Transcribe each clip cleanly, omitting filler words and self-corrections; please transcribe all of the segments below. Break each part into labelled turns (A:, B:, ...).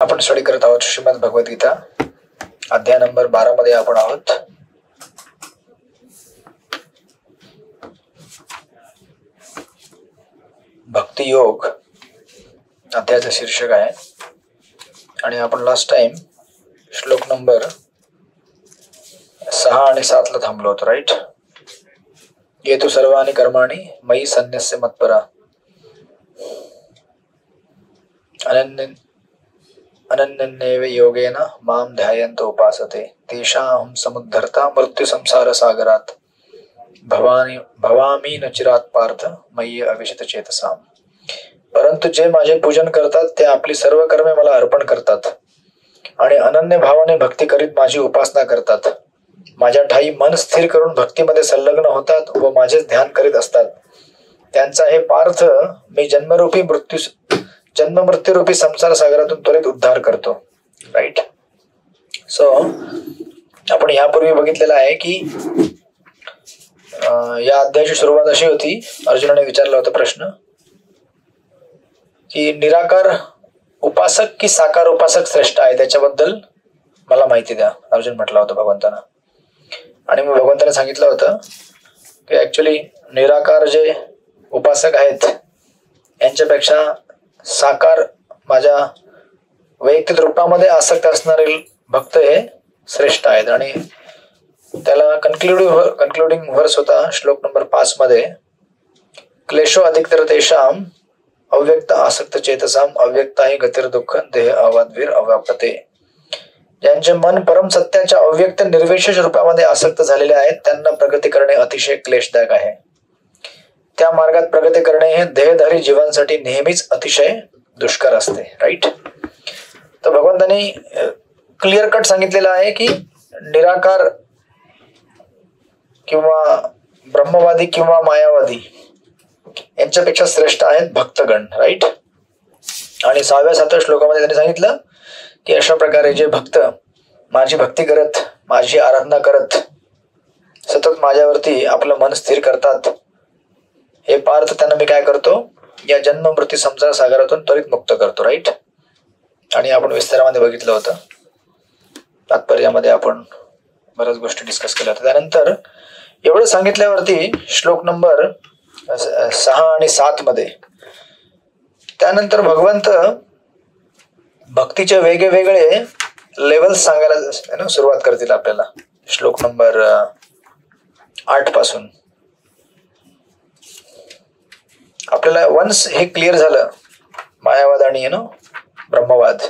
A: आपण स्टडी करत आहोत श्रीमद भगवद्गीता अध्याय नंबर 12 मध्ये आपण आहोत. भक्ती योग अध्यायाचं शीर्षक आहे आणि आपण लास्ट टाइम श्लोक नंबर 6 आणि 7 ला थांबलो होतो. राईट. ये तु सर्वाणि कर्माणि मयि सन्न्यस्य मत्परा अनन्येव योगेन मां ध्यायन्त उपासते तेषां समुद्धर्ता मृत्यु संसार सागरात भवामी न चिरात पार्थ मय्य अविशत चेतसाम. परंतु जे माझे पूजन करतात ते आपली सर्व कर्मे मला अर्पण करतात आणि अनन्य भावाने भक्ती करीत माझी उपासना करतात. माझ्या ठाई मन स्थिर करून भक्तीमध्ये संलग्न होतात व माझेच ध्यान करीत असतात. त्यांचा हे पार्थ मी जन्म मृत्यूरूपी संसार सागरातून त्वरित उद्धार करतो. राईट. सो आपण यापूर्वी बघितलेलं आहे की या अध्यायाची सुरुवात अशी होती. अर्जुनाने विचारला होता प्रश्न की निराकार उपासक की साकार उपासक श्रेष्ठ आहे, त्याच्याबद्दल मला माहिती द्या, अर्जुन म्हटला होता भगवंतांना. आणि मग भगवंताने सांगितलं होतं की ऍक्च्युली निराकार जे उपासक आहेत यांच्यापेक्षा साकार माझ्या वैयक्तिक रूपामध्ये आसक्त असणारे भक्त हे श्रेष्ठ आहेत. आणि त्याला कन्क्लुडिंग वर्स होता श्लोक नंबर 5 मध्ये, क्लेशो अधिकतर तेषाम अव्यक्त आसक्त चेतसाम अव्यक्ता ही गतिर दुःख देह अवाद्वीर अव्यापते. ज्यांचे मन परम सत्याच्या अव्यक्त निर्विशेष रूपामध्ये आसक्त झालेले आहेत त्यांना प्रगती करणे अतिशय क्लेशदायक आहे. त्या मार्गात प्रगती करणे हे देहधारी जीवांसाठी नेहमीच अतिशय दुष्कर असते. राईट. तर भगवंतांनी क्लिअर कट सांगितलेलं आहे की निराकार किंवा ब्रह्मवादी किंवा मायावादी यांच्यापेक्षा श्रेष्ठ आहेत भक्तगण. राईट. आणि 6व्या-7व्या श्लोकामध्ये त्यांनी सांगितलं की अशा प्रकारे जे भक्त माझी भक्ती करत, माझी आराधना करत सतत माझ्यावरती आपलं मन स्थिर करतात, हे पार्थ त्यांना मी काय करतो, या जन्म मृत्यू संसार सागरातून त्वरित मुक्त करतो. राईट. आणि आपण विस्तारामध्ये बघितलं होतं, तात्पर्यामध्ये आपण बऱ्याच गोष्टी डिस्कस केल्या होत्या. त्यानंतर एवढं सांगितल्यावरती श्लोक नंबर 6 आणि 7 मध्ये त्यानंतर भगवंत भक्तीचे वेगवेगळे लेवल्स सांगायला सुरुवात करतील आपल्याला. श्लोक नंबर 8 पासून आपल्याला वन्स हे क्लिअर झालं मायावाद आणि ब्रह्मवाद,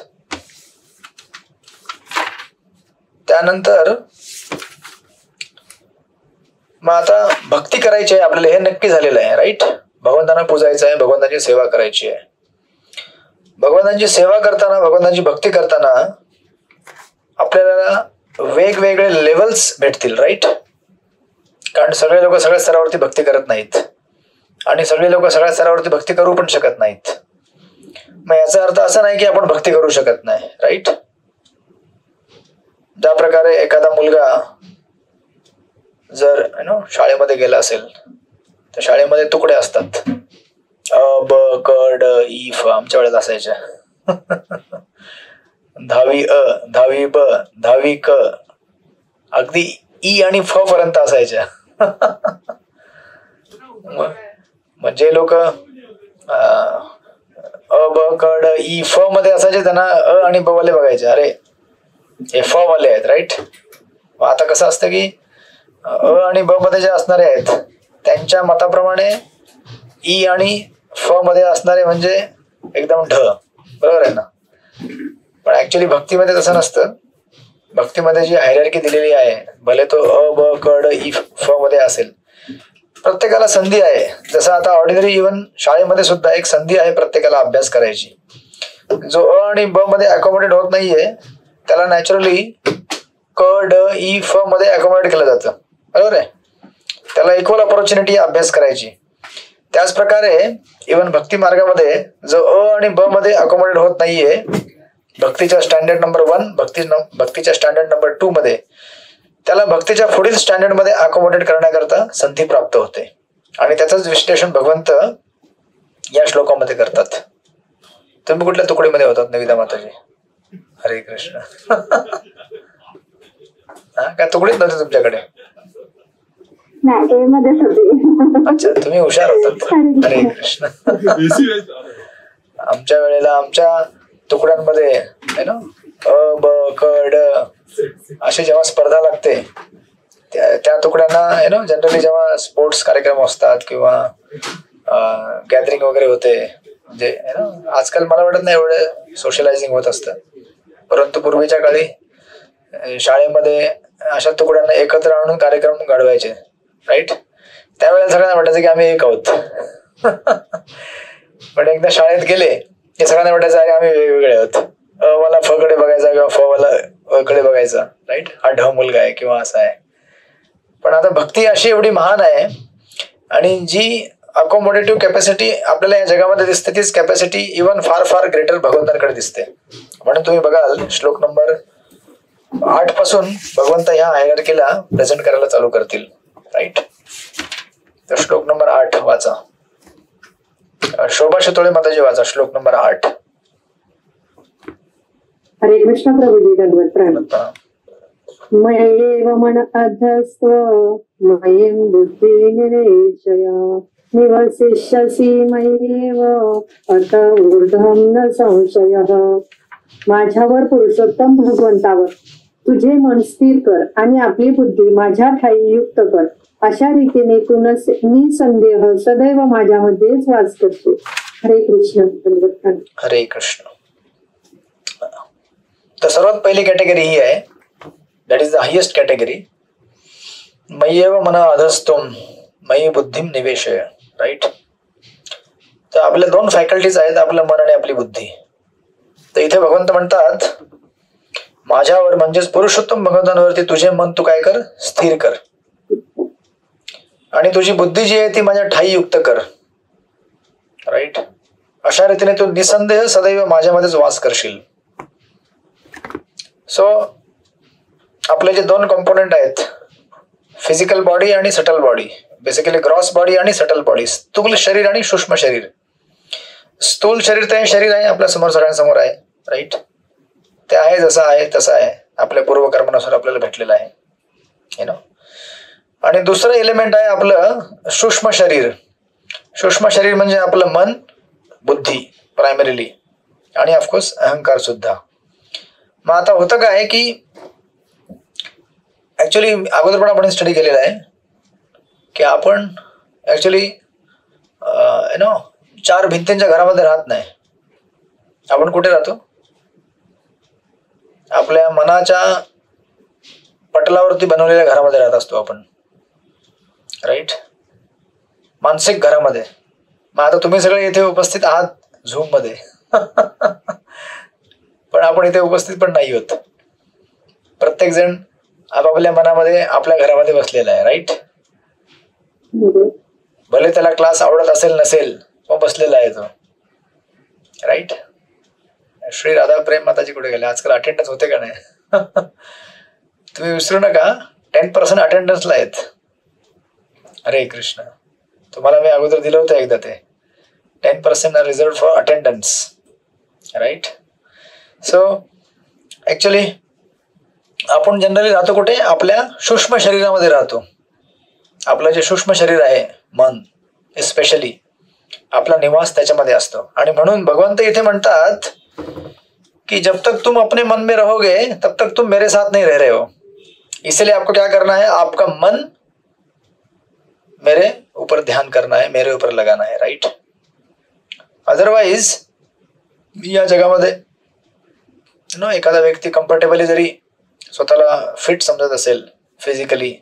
A: त्यानंतर मग आता भक्ती करायची आहे आपल्याला, हे नक्की झालेलं आहे. राईट. भगवंतांना पूजायचं आहे, भगवंतांची सेवा करायची आहे. भगवंतांची सेवा करताना, भगवंतांची भक्ती करताना आपल्याला वेगवेगळे लेवल्स भेटतील. राईट. कारण सगळे लोक सगळ्या स्तरावरती भक्ती करत नाहीत आणि सगळे लोक सगळ्या स्तरावरती भक्ती करू पण शकत नाहीत. मग याचा अर्थ असा नाही की आपण भक्ती करू शकत नाही. राईट. ज्या प्रकारे एखादा मुलगा जर शाळेमध्ये गेला असेल तर शाळेमध्ये तुकडे असतात, अ ब क ड ई फ आमच्या वेळेत असायच्या. 10वी अ, 10वी ब, 10वी क, अगदी ई आणि फ पर्यंत असायच्या. मग जे लोक अ ब क ड ई फ मध्ये असायचे त्यांना अ आणि ब वाले बघायचे, अरे हे फ वाले आहेत. राईट. मग आता कसं असतं की अ आणि ब मध्ये जे असणारे आहेत त्यांच्या मताप्रमाणे ई आणि फ मध्ये असणारे म्हणजे एकदम ढ. बरोबर आहे ना. पण ऍक्च्युली भक्तीमध्ये तसं नसतं. भक्तीमध्ये जी हायरार्की दिलेली आहे, भले तो अ ब क ड ई फ मध्ये असेल, प्रत्येकाला संधी आहे. जसं आता ऑर्डिनरी इव्हन शाळेमध्ये सुद्धा एक संधी आहे प्रत्येकाला अभ्यास करायची. जो अ आणि ब मध्ये अकोमोडेट होत नाहीये त्याला नॅचरली क ड ई फ मध्ये अकोमोडेट केलं जातं. बरोबर आहे. त्याला इक्वल ऑपॉर्च्युनिटी अभ्यास करायची. त्याच प्रकारे इव्हन भक्ती मार्गामध्ये जो अ आणि ब मध्ये अकोमोडेट होत नाहीये, भक्तीच्या स्टँडर्ड नंबर 1, भक्तीच्या स्टँडर्ड नंबर 2 मध्ये, त्याला भक्तीच्या पुढील स्टँडर्ड मध्ये अकोमोडेट करण्याकरता संधी प्राप्त होते. आणि त्याचंच विश्लेषण भगवंत या श्लोकामध्ये करतात. तुम्ही कुठल्या तुकडीमध्ये होतात निविदा माताजी? हरे कृष्ण. काय तुकडीच नव्हते तुमच्याकडे? अच्छा, तुम्ही हुशार होतात. हरे कृष्ण. आमच्या वेळेला आमच्या तुकड्यांमध्ये अ ब क ड अशी जेव्हा स्पर्धा लागते त्या तुकड्यांना जनरली जेव्हा स्पोर्ट्स कार्यक्रम असतात किंवा गॅदरिंग वगैरे होते, म्हणजे आजकाल मला वाटत नाही एवढं सोशलायझिंग होत असतं, परंतु पूर्वीच्या काळी शाळेमध्ये अशा तुकड्यांना एकत्र आणून कार्यक्रम घडवायचे. राईट. त्यावेळेला सगळ्यांना वाटायचं की आम्ही एक आहोत. पण एकदा शाळेत गेले की सगळ्यांना वाटायचं अरे आम्ही वेगवेगळे आहोत. अ वाला फ कडे बघायचा किंवा फ वाला अ कडे बघायचा. राईट. हा ढ मुलगा आहे किंवा असा आहे. पण आता भक्ती अशी एवढी महान आहे आणि जी अकोमोडेटिव्ह कॅपॅसिटी आपल्याला या जगामध्ये दिसते तीच कॅपॅसिटी इव्हन फार फार ग्रेटर भगवंतांकडे दिसते. म्हणून तुम्ही बघाल श्लोक नंबर 8 पासून भगवंत ह्या हायरार्कीला प्रेझेंट करायला चालू करतील. राईट. तर श्लोक नंबर 8 वाचा. शोभा शितोळे माताजी वाचा श्लोक नंबर 8.
B: हरे कृष्ण प्रभुजी. दंडवत प्रणाम. मयेव मन अधस्त्व मयीं बुद्धी निवेशय निवसिष्यसि मय्येव अत ऊर्ध्वं न संशयः. माझ्यावर पुरुषोत्तम भगवंतावर तुझे मन स्थिर कर आणि आपली बुद्धी माझ्या ठायी युक्त कर. अशा रीतीने तू निसंदेह सदैव माझ्यामध्येच वास करशील. हरे कृष्ण.
A: हरे कृष्ण. तर सर्वात पहिली कॅटेगरी ही आहे, that is the highest category. मय्येव मन अधस्तुम मयी बुद्धिम निवेशय. राईट. तर आपल्या 2 फॅकल्टीज आहेत, आपलं मन आणि आपली बुद्धी. तर इथे भगवंत म्हणतात माझ्यावर म्हणजेच पुरुषोत्तम भगवंतांवरती तुझे मन तू काय कर, स्थिर कर आणि तुझी बुद्धी जी आहे ती माझ्या ठाई युक्त कर. राईट. अशा रीतीने तू निसंदेह सदैव माझ्यामध्येच वास करशील. सो आपले जे 2 कॉम्पोनंट आहेत, फिजिकल बॉडी आणि subtle body, basically gross body आणि सटल बॉडी, स्थूल शरीर आणि सूक्ष्म शरीर. स्थूल शरीर ते शरीर आहे आपल्या समोर, सगळ्यांसमोर आहे. राईट. ते आहे जसं आहे तसं आहे, आपल्या पूर्वकर्मानुसार आपल्याला भेटलेलं आहे. आणि दुसरं एलिमेंट आहे आपलं सूक्ष्म शरीर. सूक्ष्म शरीर म्हणजे आपलं मन, बुद्धी प्रायमरीली आणि ऑफकोर्स अहंकार सुद्धा. मग आता होतं काय की ऍक्च्युली अगोदर पण आपण स्टडी केलेला आहे की आपण ऍक्च्युली 4 भिंतींच्या घरामध्ये राहत नाही. आपण कुठे राहतो? आपल्या मनाच्या पटलावरती बनवलेल्या घरामध्ये राहत असतो आपण. राईट. मानसिक घरामध्ये. मग आता तुम्ही सगळे इथे उपस्थित आहात झूम मध्ये पण आपण इथे उपस्थित पण नाही होत. प्रत्येक जण आपापल्या मनामध्ये आपल्या घरामध्ये बसलेला आहे. राईट. भले त्याला क्लास आवडत असेल नसेल पण बसलेला आहे तो. राईट. श्री राधा प्रेम माताजी कुठे गेले? आजकाल अटेंडन्स होते का नाही? तुम्ही विसरू नका 10% अटेंडन्सला आहेत. हरे कृष्ण. तुम्हाला मी अगोदर दिलं होतं एकदा ते 10% reserve for attendance. Right. So actually आपण जनरली राहतो कुठे? आपल्या सूक्ष्म शरीरामध्ये राहतो. आपलं जे सूक्ष्म शरीर आहे मन, स्पेशली आपला निवास त्याच्यामध्ये असतो. आणि म्हणून भगवंत इथे म्हणतात कि जब तक तुम अपने मन में रहोगे तब तक तुम मेरे साथ नहीं रह रहे हो. इसलिए आपको क्या करना है? आपका मन मेरे ऊपर ध्यान करना है, मेरे ऊपर लगाना है. राइट. अदरवाइज या जगामध्ये एखादा व्यक्ती कम्फर्टेबली जरी स्वतःला फिट समजत असेल फिजिकली,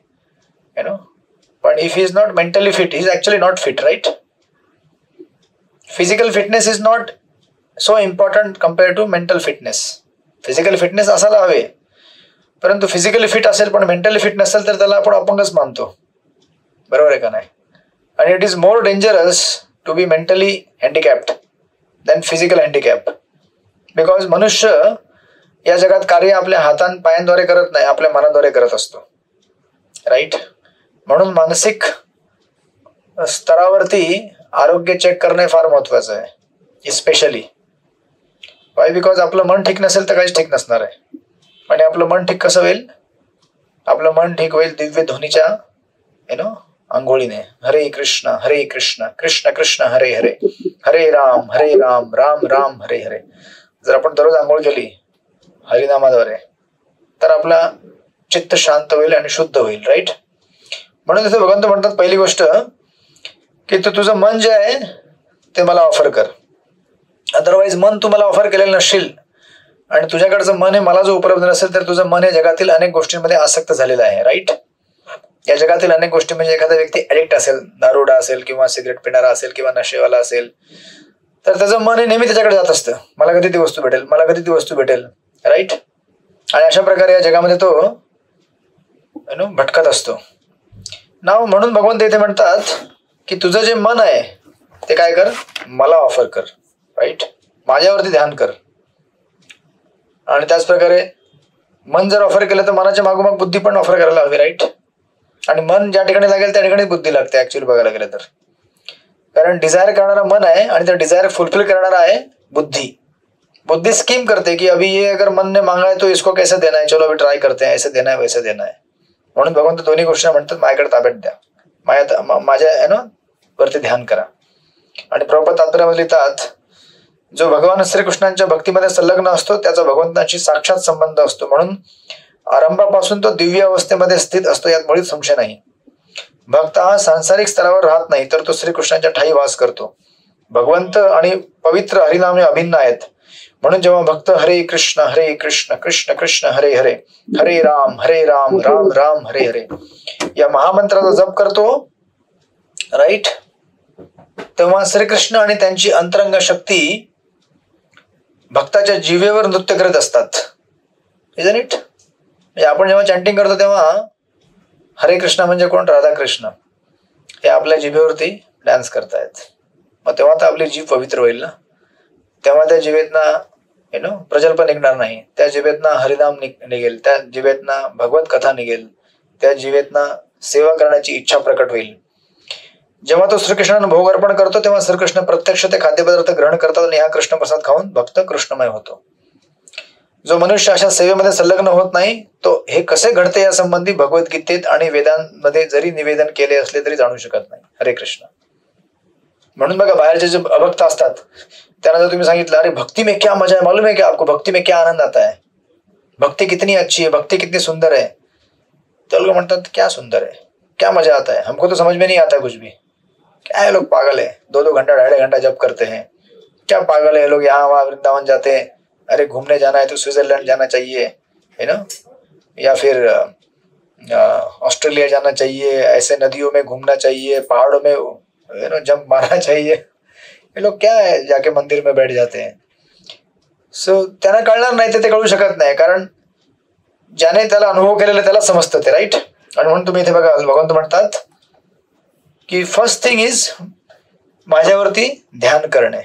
A: पण if he is not mentally fit, he is actually not fit. Right. Physical fitness is not so important compare to mental fitness. Physical fitness असायला हवे, परंतु फिजिकली फिट असेल पण मेंटली फिट नसेल तर त्याला आपण अपंगच मानतो. बरोबर आहे का नाही? आणि it is more dangerous to be mentally handicapped than physical handicap. Because मनुष्य या जगात कार्य आपल्या पायांद्वारे करत नाही, आपल्या मनाद्वारे करत असतो. राईट. म्हणून मानसिक स्तरावरती आरोग्य चेक करणे फार महत्वाचं आहे. Specially Y? बिकॉज आपलं मन ठीक नसेल तर काहीच ठीक नसणार आहे. आणि आपलं मन ठीक कसं होईल? आपलं मन ठीक होईल दिव्य ध्वनीच्या आंघोळीने. हरे कृष्ण कृष्ण कृष्ण हरे हरे, हरे राम राम राम हरे हरे. जर आपण दररोज आंघोळ केली हरिनामाद्वारे तर आपला चित्त शांत होईल आणि शुद्ध होईल. राईट? म्हणून तिथे भगवंत म्हणतात पहिली गोष्ट की तू तुझं मन जे आहे ते मला ऑफर कर. अदरवाईज मन तू मला ऑफर केलेलं नसशील आणि तुझ्याकडचं मन हे मला जो उपलब्ध नसेल तर तुझं मन हे जगातील अनेक गोष्टींमध्ये आसक्त झालेलं आहे. राईट? या जगातील अनेक गोष्टी म्हणजे एखादा व्यक्ती ऍडिक्ट असेल, दारुडा असेल किंवा सिगरेट पिणारा असेल किंवा नशेवाला असेल तर त्याचं मन हे नेहमी त्याच्याकडे जात असतं. मला कधी ती वस्तू भेटेल, मला कधी ती वस्तू भेटेल. राईट? आणि अशा प्रकारे या जगामध्ये तो भटकत असतो. नाव म्हणून भगवंत इथे म्हणतात की तुझं जे मन आहे ते काय कर? मला ऑफर कर. राईट? माझ्यावरती ध्यान कर. आणि त्याच प्रकारे मन जर ऑफर केलं तर मनाच्या मागोमाग बुद्धी पण ऑफर करायला हवी. राईट? आणि मन ज्या ठिकाणी लागेल त्या ठिकाणी बुद्धी लागते ऍक्च्युअली बघायला गेलं तर. कारण डिझायर करणारा मन आहे आणि त्या डिझायर फुलफिल करणारा आहे बुद्धी. बुद्धि स्कीम करते कि अभी ये अगर मन ने मांगा है तो इसको कैसे देना है, चलो अभी ट्राई करते हैं, ऐसे देना है वैसे देना है. म्हणून भगवंत दोन्ही गोष्टी म्हणतात माझ्याकडे ताब्यात द्या, माझ्या वरती ध्यान करा. आणि प्रभुपाद तात्पर्यामध्ये लिहितात जो भगवान श्रीकृष्णांच्या भक्तीमध्ये संलग्न असतो त्याचा भगवंतांशी साक्षात संबंध असतो. म्हणून आरंभापासून तो दिव्य अवस्थेमध्ये स्थित असतो, यात मुळीच संशय नाही. भक्त हा सांसारिक स्तरावर राहत नाही तर तो श्रीकृष्णांच्या ठाई वास करतो. भगवंत आणि पवित्र हरिनाम हे अभिन्न आहेत. म्हणून जेव्हा भक्त हरे कृष्ण कृष्ण कृष्ण हरे हरे, हरे राम राम राम हरे हरे या महामंत्राचा जप करतो, राईट, तेव्हा श्रीकृष्ण आणि त्यांची अंतरंग शक्ती भक्ताच्या जिभेवर नृत्य करत असतात. Isn't it? म्हणजे आपण जेव्हा चॅन्टिंग करतो तेव्हा हरे कृष्ण म्हणजे कोण? राधाकृष्ण हे आपल्या जिभेवरती डान्स करतायत. मग तेव्हा तर आपली जीभ पवित्र होईल ना. तेव्हा त्या जिभेतना प्रजल्प निघणार नाही, त्या जिभेतना हरिनाम निघेल, त्या जिभेतना भगवत कथा निघेल, त्या जिभेतना सेवा करण्याची इच्छा प्रकट होईल. जेव्हा तो श्रीकृष्णांना भोग अर्पण करतो तेव्हा श्रीकृष्ण प्रत्यक्ष ते खाद्यपदार्थ ग्रहण करतात आणि हा कृष्ण प्रसाद खाऊन भक्त कृष्णमय होतो. जो मनुष्य अशा सेवेमध्ये संलग्न होत नाही तो हे कसे घडते या संबंधी भगवद्गीतेत आणि वेदांमध्ये जरी निवेदन केले असले तरी जाणू शकत नाही. हरे कृष्ण. म्हणून बघा बाहेरचे जे अभक्त असतात त्यांना जर तुम्ही सांगितलं अरे भक्ति में क्या मजा है, मालूम है क्या आपको, भक्ति में क्या आनंद आता है, भक्ति कितनी अच्छी है, भक्ति कितनी सुंदर है, तो लोग म्हणतात क्या सुंदर है, क्या मजा आता है, हमको तो समझ में नहीं आता कुछ भी. क्या है लोग पागल है, 2-2 घंटा 2.5 घंटा जप करते हैं, क्या पागल है लोग, यहाँ वहां वृंदावन जाते हैं, अरे घूमने जाना है तो स्विट्जरलैंड जाना चाहिए, है ना, या फिर ऑस्ट्रेलिया जाना चाहिए, ऐसे नदियों में घूमना चाहिए, पहाड़ों में जंप मारना चाहिए. ये लोग क्या है जाके मंदिर में बैठ जाते हैं. सो त्यांना कळणार नाही, ते कळू शकत नाही, कारण ज्याने त्याला अनुभव केलेला त्याला समजतं ते. राईट? आणि म्हणून तुम्ही इथे बघा भगवंत म्हणतात की फर्स्ट थिंग इज माझ्यावरती ध्यान करणे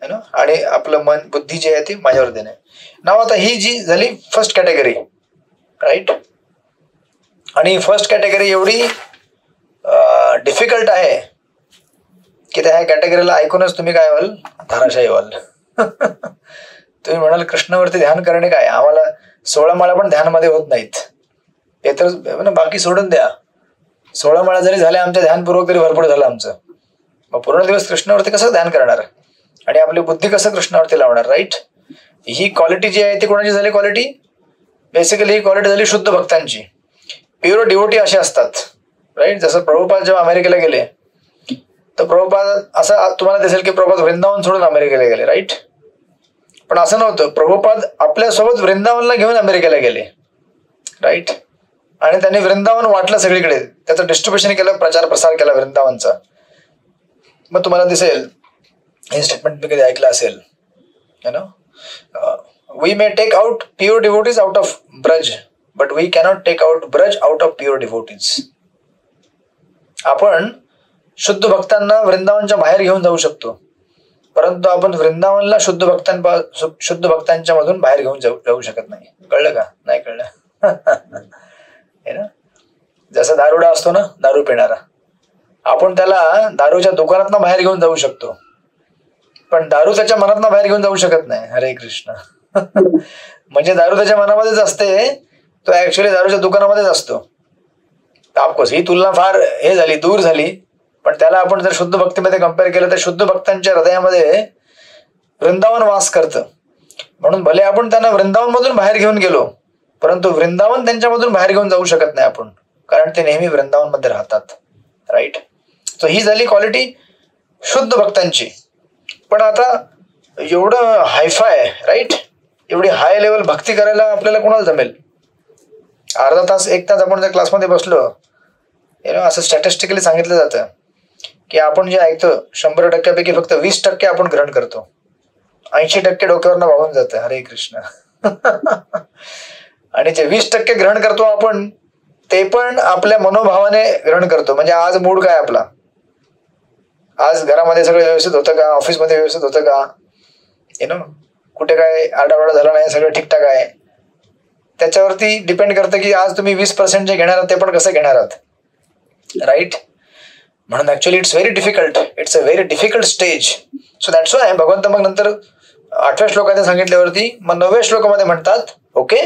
A: है ना, आणि आपलं मन बुद्धी जी आहे ती माझ्यावर देणे. नाव आता ही जी झाली फर्स्ट कॅटेगरी. राईट? आणि फर्स्ट कॅटेगरी एवढी डिफिकल्ट आहे की त्या कॅटेगरीला ऐकूनच तुम्ही काय व्हाल? धाराशाही व्हाल. तुम्ही म्हणाल कृष्णावरती ध्यान करणे काय, आम्हाला 16 माळा पण ध्यानमध्ये होत नाहीत, हे तर बाकी सोडून द्या. 16 माळा जरी झाल्या आमच्या ध्यानपूर्वक तरी भरपूर झालं आमचं. मग पूर्ण दिवस कृष्णावरती कसं ध्यान करणार आणि आपली बुद्धी कसं कृष्णावरती लावणार? राईट? ही क्वालिटी जी आहे ती कोणाची झाली क्वालिटी? बेसिकली ही क्वालिटी झाली शुद्ध भक्तांची. प्युअर डिवोटी असे असतात. राईट? जसं प्रभुपाद जेव्हा अमेरिकेला गेले तर प्रभुपाद असं तुम्हाला दिसेल की प्रभुपाद वृंदावन सोडून अमेरिकेला गेले. राईट? पण असं नव्हतं. प्रभुपाद आपल्यासोबत वृंदावनला घेऊन अमेरिकेला गेले. राईट? आणि त्यांनी वृंदावन वाटलं सगळीकडे, त्याचं डिस्ट्रीब्युशन केलं, प्रचार प्रसार केला वृंदावनचा. मग तुम्हाला दिसेल हे स्टेटमेंट मी कधी ऐकलं असेल, you know, we may take out pure devotees out of Braj but we cannot take out Braj out of pure devotees. आपण शुद्ध भक्तांना वृंदावनच्या बाहेर घेऊन जाऊ शकतो, परंतु आपण वृंदावनला शुद्ध भक्तांच्या मधून बाहेर घेऊन जाऊ शकत नाही. कळलं का? नाही कळलं? है ना? जसं दारुडा असतो ना, दारू पिणारा, आपण त्याला दारूच्या दुकानात बाहेर घेऊन जाऊ शकतो, पण दारू त्याच्या मनातनं बाहेर घेऊन जाऊ शकत नाही. हरे कृष्ण. म्हणजे दारू त्याच्या मनामध्येच असते, तो ऍक्च्युअली दारूच्या दुकानामध्येच असतो. ऑफकोर्स ही तुलना फार हे झाली, दूर झाली, पण त्याला आपण जर शुद्ध भक्तीमध्ये कम्पेअर केलं तर शुद्ध भक्तांच्या हृदयामध्ये वृंदावन वास करतं. म्हणून भले आपण त्यांना वृंदावन मधून बाहेर घेऊन गेलो, परंतु वृंदावन त्यांच्यामधून बाहेर घेऊन जाऊ शकत नाही आपण, कारण ते नेहमी वृंदावन मध्ये राहतात. राईट. सो ही झाली क्वालिटी शुद्ध भक्तांची. पण आता एवढं हायफाय, राईट, एवढी हाय लेवल भक्ती करायला आपल्याला कोणाला जमेल? अर्धा तास 1 तास आपण जर क्लासमध्ये बसलो, असं स्टॅटिस्टिकली सांगितलं जातं की आपण जे ऐकतो 100% फक्त 20% आपण ग्रहण करतो, 80% डोक्यावरनं वाहून जातं. हरे कृष्ण. आणि जे 20% ग्रहण करतो आपण, ते पण आपल्या मनोभावाने ग्रहण करतो. म्हणजे आज मूड काय आपला, आज घरामध्ये सगळं व्यवस्थित होतं का, ऑफिसमध्ये व्यवस्थित होतं का, कुठे काय आरडाओरडा झाला नाही, सगळं ठीकठाक आहे, त्याच्यावरती डिपेंड करतं की आज तुम्ही 20% जे घेणार आहात ते पण कसं घेणार आहात. राईट. म्हणून actually it's very difficult, it's a very difficult stage. So that's why भगवंत मग नंतर 8व्या श्लोकात सांगितल्यावरती मग 9व्या श्लोकामध्ये म्हणतात, okay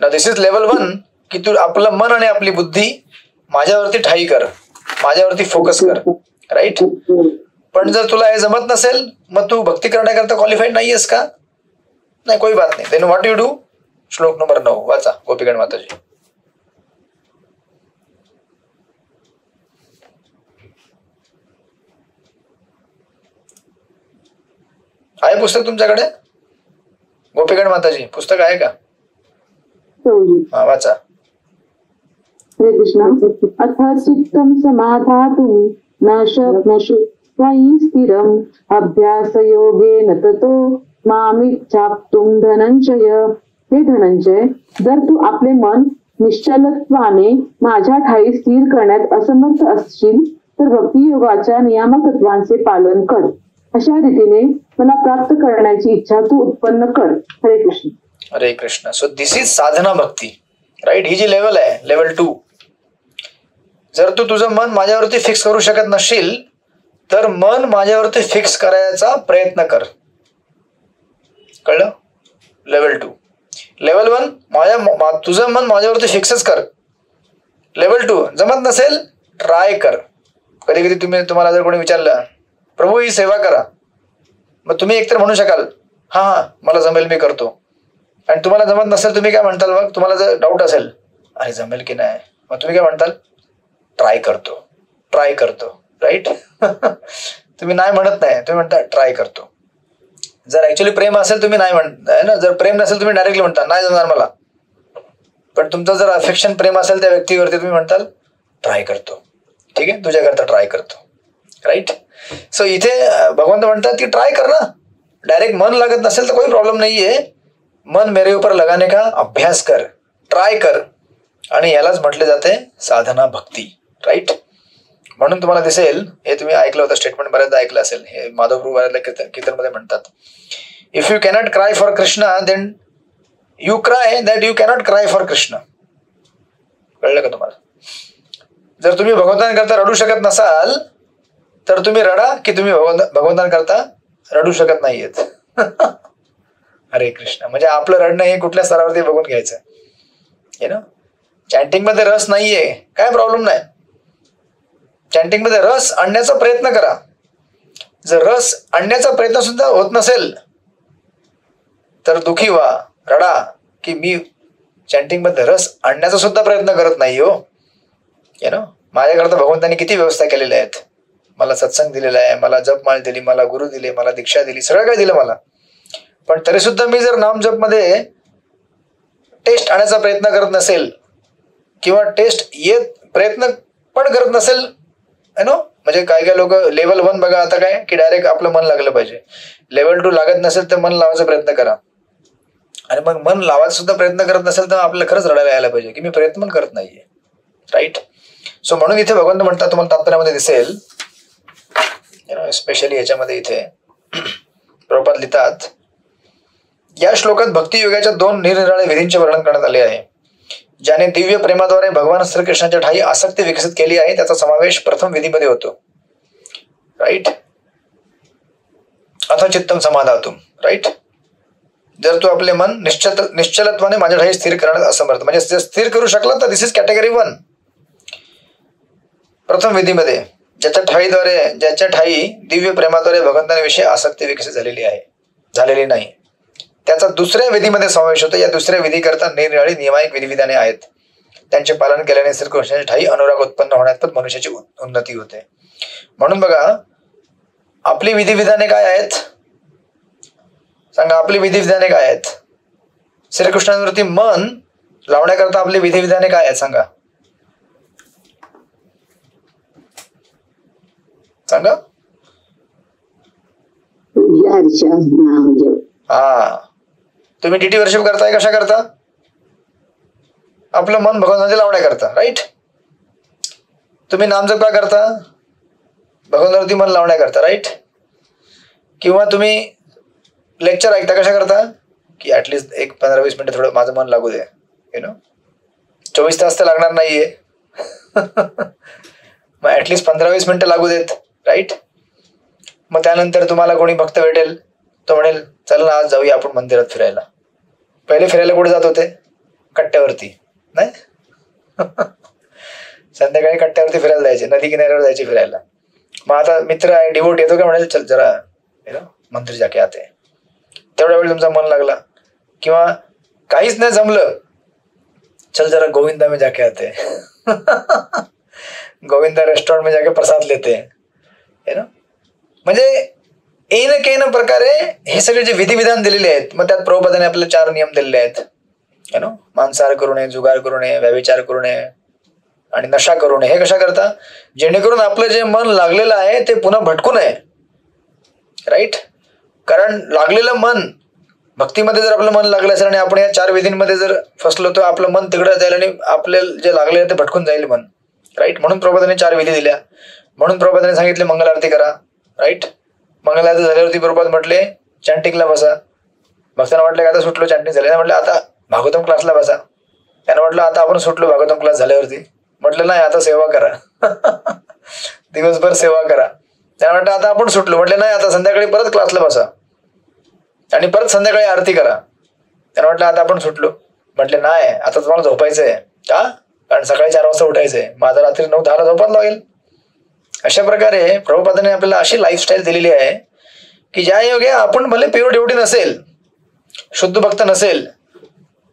A: now this is level 1, की तू आपलं मन आणि आपली बुद्धी माझ्यावरती ठाई कर, माझ्यावरती फोकस कर. राईट. पण जर तुला हे जमत नसेल, मग तू भक्ती करण्याकरता क्वालिफाईड नाहीयेस का? नाही, कोई बात नाही. Then what you do? श्लोक नंबर 9 वाचा, गोपीगण माताजी. आहे पुस्तक तुमच्याकडे? गोपीगण माताजी पुस्तक आहे का? हा, वाचा.
B: हरे कृष्ण. अथ चित्तं समाधातुं न शक्नोषि त्वयि स्थिरम् अभ्यासयोगेन ततो मामिच्छाप्तुं धनंजय. हे धनंजय, जर तू आपले मन निश्चलत्वाने माझ्या ठाई स्थिर करण्यात असमर्थ असशील तर भक्तियोगाच्या नियामकत्वांचे पालन कर. अशा रीतीने मला प्राप्त करण्याची इच्छा तू उत्पन्न कर. Hare Krishna.
A: Hare Krishna. So this is sadhana bhakti. Right. ही जी लेवल आहे, लेवल 2. जर तू तुझं मन माझ्यावरती फिक्स करू शकत नसशील तर मन माझ्यावरती फिक्स करायचा प्रयत्न कर. कळलं? लेवल 2. लेवल 1 तुझं मन माझ्यावरती फिक्सच कर. लेवल 2 जमत नसेल ट्राय कर. कधी कधी तुम्हाला जर कोणी विचारलं प्रभू ही सेवा करा, मग तुम्ही एकतर म्हणू शकाल हा मला जमेल, मी करतो. आणि तुम्हाला जमत नसेल, तुम्ही काय म्हणताल? मग तुम्हाला जर डाऊट असेल अरे जमेल की नाही, मग तुम्ही काय म्हणताल? ट्राय करतो, ट्राय करतो. राईट. तुम्ही नाही म्हणत नाही, तुम्ही म्हणता ट्राय करतो. जर ऍक्च्युअली प्रेम असेल तुम्ही नाही म्हणताय ना, जर प्रेम नसेल तुम्ही डायरेक्टली म्हणता नाही जमणार मला. पण तुमचं जर अफेक्शन प्रेम असेल त्या व्यक्तीवरती, तुम्ही म्हणताल ट्राय करतो. ठीक आहे, तुझ्याकरता ट्राय करतो. राईट. सो इथे भगवंत म्हणतात की ट्राय कर ना. डायरेक्ट मन लागत नसेल तर कोई प्रॉब्लेम नाहीये. मन मेरे ऊपर लगाने का अभ्यास कर, ट्राय कर. आणि यालाच म्हटले जाते साधना भक्ती. राईट. म्हणून तुम्हाला दिसेल, हे तुम्ही ऐकलं होतं स्टेटमेंट, बऱ्याचदा ऐकलं असेल, हे माधव प्रभू बऱ्याचदा कीर्तनमध्ये म्हणतात, if you cannot cry for Krishna then you cry that you cannot cry for Krishna. कळलं का तुम्हाला? जर तुम्ही भगवंतांकरता रडू शकत नसाल तर तुम्ही रडा की तुम्ही भगवंतांकरता रडू शकत नाहीयेत. हरे कृष्ण. म्हणजे आपलं रडणं हे कुठल्या स्तरावरती बघून घ्यायचं. चॅन्टिंग मध्ये रस नाहीये, काय प्रॉब्लेम नाही. चॅन्टिंग मध्ये रस आणण्याचा प्रयत्न करा. जर रस आणण्याचा प्रयत्न सुद्धा होत नसेल तर दुखी व्हा, रडा की मी चॅन्टिंग मध्ये रस आणण्याचा सुद्धा प्रयत्न करत नाही हो. माझ्याकरता भगवंतांनी किती व्यवस्था केलेल्या आहेत. मला सत्संग दिलेला आहे, मला जपमाळ दिली, मला गुरु दिले, मला दीक्षा दिली, सगळं काही दिलं मला. पण तरी सुद्धा मी जर नामजप मध्ये टेस्ट आणायचा प्रयत्न करत नसेल किंवा टेस्ट प्रयत्न पण करत नसेल, म्हणजे काय काय लोक लेवल 1 बघा आता काय की डायरेक्ट आपलं मन लागलं पाहिजे. लेवल 2 लागत नसेल तर मन लावायचा प्रयत्न करा. आणि मग मन लावायचा सुद्धा प्रयत्न करत नसेल तर आपल्याला खरंच रडायला यायला पाहिजे की मी प्रयत्न पण करत नाहीये. राईट. सो म्हणून इथे भगवंत म्हणतात, तुम्हाला तात्पर्यामध्ये दिसेल, स्पेशली याच्यामध्ये इथे प्रभुपाद लिहितात, या श्लोकात भक्तियोगाच्या 2 निरनिराळ्या विधींचे वर्णन करण्यात आले आहे. ज्याने दिव्य प्रेमाद्वारे भगवान श्रीकृष्णाच्या ठाई आसक्ती विकसित केली आहे त्याचा समावेश प्रथम विधीमध्ये होतो. राईट. अथ चित्तम समाधातुम, राईट. जर तू आपले मन निश्चलत्वाने माझ्या ठाई स्थिर करण्यात असमर्थ, म्हणजे जर स्थिर करू शकला तर दिस इज कॅटेगरी 1. प्रथम विधीमध्ये ज्याच्या ठाई दिव्य प्रेमाद्वारे भगवंतांविषयी आसक्ती विकसित झालेली नाही, त्याचा दुसऱ्या विधीमध्ये समावेश होतो. या दुसऱ्या विधीकरता निरनिराळी नियमायिक विधिविधाने आहेत. त्यांचे पालन केल्याने श्रीकृष्णाच्या ठाई अनुराग उत्पन्न होण्यात पण मनुष्याची उन्नती होते. म्हणून बघा, आपली विधिविधाने काय आहेत सांगा. आपली विधिविधाने काय आहेत? श्रीकृष्णावरती मन लावण्याकरता आपली विधिविधाने काय आहेत सांगा. सांगा. हा, तुम्ही डीटी वर्शिप करताय कशा करता? आपलं मन भगवंतामध्ये लावण्याकरता, राईट. तुम्ही नामजप का करता? भगवंतावरती मन लावण्याकरता, राईट. किंवा तुम्ही लेक्चर ऐकता कशा करता? की ऍटलिस्ट एक 15-20 मिनिटं थोडं माझं मन लागू दे, 24 तास तर लागणार नाहीये. मग ऍटलिस्ट 15-20 मिनिटं लागू देत, राईट. मग त्यानंतर तुम्हाला कोणी भक्त भेटेल, तो म्हणेल चल ना आज जाऊया आपण मंदिरात फिरायला. पहिले फिरायला कुठे जात होते? कट्ट्यावरती, नाही. संध्याकाळी कट्ट्यावरती फिरायला जायचे, नदी किनाऱ्यावर जायचे फिरायला. मग आता मित्र आहे, डिवोट येतो का म्हणेल चल जरा मंदिर जाके आते. तेवढ्या वेळ तुमचं मन लागला. किंवा काहीच नाही जमलं, चल जरा गोविंदा में जाके आते. गोविंदा रेस्टॉरंट में जाके प्रसाद लेते. म्हणजे येन प्रकारे हे सगळे जे विधिविधान दिलेले आहेत, मग त्यात प्रभुपादाने आपल्याला 4 नियम दिलेले आहेत. मांसाहार करू नये, जुगार करू नये, व्यभिचार करू नये आणि नशा करू नये. हे कशा करता? जेणेकरून आपलं जे मन लागलेलं आहे ते पुन्हा भटकू नये, राईट. कारण लागलेलं मन भक्तीमध्ये जर आपलं मन लागलं असेल आणि आपण या 4 विधींमध्ये जर फसलो तर आपलं मन तिकडे जाईल आणि आपल्याला जे लागलेलं ते भटकून जाईल मन, राईट. म्हणून प्रभुपादाने 4 विधी दिल्या. म्हणून प्रभुपादाने सांगितले मंगल आरती करा, राईट. मंगल आरती झाल्यावरती प्रभुपाद म्हटले चॅन्टिंगला बसा. भक्तांना वाटलं की आता सुटलो चॅन्टिंग झाले, म्हटलं आता भागवतम क्लासला बसा. त्यांना म्हटलं आता आपण सुटलो भागवतम क्लास झाल्यावरती. म्हटलं नाही, आता सेवा करा. दिवसभर सेवा करा. त्यांना म्हटलं आता आपण सुटलो. म्हटलं नाही, आता संध्याकाळी परत क्लासला बसा आणि परत संध्याकाळी आरती करा. त्यांना म्हटलं आता आपण सुटलो. म्हटले नाही, आता तुम्हाला झोपायचंय का? कारण सकाळी 4 वाजता उठायचंय. माझा रात्री 9-10 झोपायला लागेल. अशा प्रकारे प्रभुपादाने आपल्याला अशी लाईफस्टाईल दिलेली आहे की ज्या योगे आपण भले प्युअर ड्युटी नसेल, शुद्ध भक्त नसेल,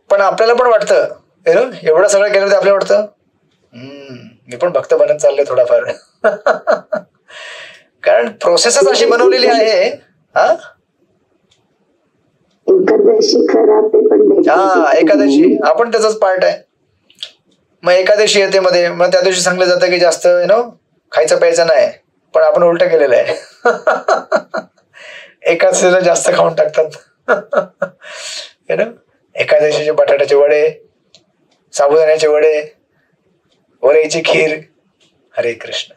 A: पण आपल्याला पण वाटतं एवढं सगळं केलं तर आपल्याला वाटतं मी पण भक्त बनत चाललोय थोडाफार. कारण प्रोसेसच अशी बनवलेली आहे. एकादशी आपण त्याचाच पार्ट आहे. मग एकादशी येते मध्ये, मग त्या दिवशी सांगलं जातं की जास्त खायचं प्यायचं नाही, पण आपण उलट केलेलं आहे. एकादशीला जास्त खाऊन टाकतात. एकादशीचे बटाट्याचे वडे, साबुदाण्याचे वडे, वरईची खीर, हरे कृष्ण.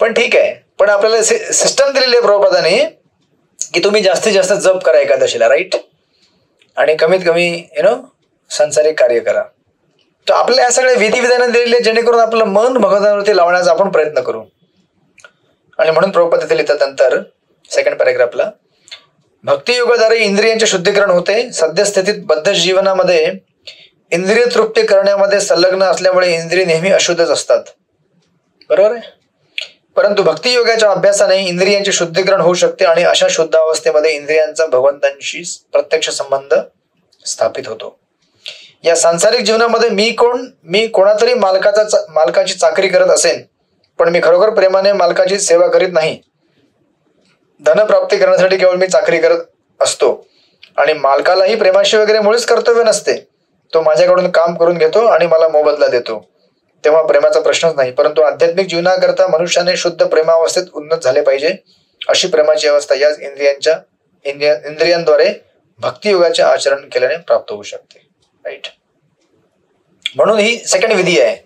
A: पण ठीक आहे, पण आपल्याला सिस्टम दिलेली आहे प्रभुपादाने की तुम्ही जास्तीत जास्त जप करा एकादशीला, राईट. आणि कमीत कमी सांसारिक कार्य करा. तर आपल्याला या सगळ्या विधिविधानं दिलेले जेणेकरून आपलं मन भगवंतावरती लावण्याचा आपण प्रयत्न करू. आणि म्हणून प्रभुपाद तिथे लिहितात नंतर 2nd पॅरेग्राफला, भक्तियोगाद्वारे इंद्रियांचे शुद्धीकरण होते. सद्यस्थितीत बद्ध जीवनामध्ये इंद्रिय तृप्ती करण्यामध्ये संलग्न असल्यामुळे इंद्रिय नेहमी अशुद्धच असतात, बरोबर आहे. परंतु भक्तियोगाच्या अभ्यासाने इंद्रियांचे शुद्धीकरण होऊ शकते आणि अशा शुद्ध अवस्थेमध्ये इंद्रियांचा भगवंतांशी प्रत्यक्ष संबंध स्थापित होतो. या सांसारिक जीवनामध्ये मी कोणातरी मालकाची चाकरी करत असेन, पण मी खरोखर प्रेमाने मालकाची सेवा करीत नाही. धनप्राप्ती करण्यासाठी केवळ मी चाकरी करत असतो आणि मालकालाही प्रेमाशी वगैरे मुळीच कर्तव्य नसते. तो माझ्याकडून काम करून घेतो आणि मला मोबदला देतो, तेव्हा प्रेमाचा प्रश्नच नाही. परंतु आध्यात्मिक जीवनाकरता मनुष्याने शुद्ध प्रेमावस्थेत उन्नत झाले पाहिजे. अशी प्रेमाची अवस्था याच इंद्रियांद्वारे भक्तियोगाचे आचरण केल्याने प्राप्त होऊ शकते, राईट. म्हणून ही 2nd विधी आहे.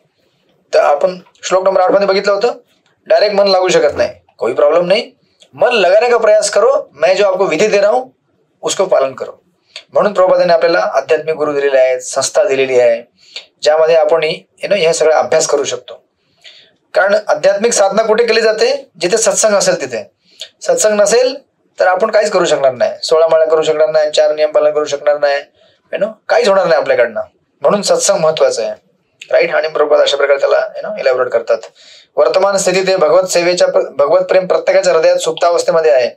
A: तर आपण श्लोक नंबर 8 मध्ये बघितलं होतं, डायरेक्ट मन लागू शकत नाही, कोई प्रॉब्लम नहीं, मन लगाने का प्रयास करो, मैं जो आपको विधी दे रहा हूं उसको पालन करो. म्हणून प्रभुपादाने आपल्याला आध्यात्मिक गुरु दिलेले आहेत, संस्था दिलेली आहे, ज्यामध्ये आपण हे सगळं अभ्यास करू शकतो. कारण आध्यात्मिक साधना कुठे केली जाते? जिथे सत्संग असेल तिथे. सत्संग नसेल तर आपण काहीच करू शकणार नाही. 16 माळा करू शकणार नाही, 4 नियम पालन करू शकणार नाही, काहीच होणार नाही आपल्याकडनं. म्हणून सत्संग महत्वाचं आहे, राईट. आणि प्रभुपाद अशा प्रकारे त्याला इलॅबोरेट करतात. वर्तमान स्थितीत हे भगवत प्रेम प्रत्येकाच्या हृदयात सुप्तावस्थेमध्ये आहे.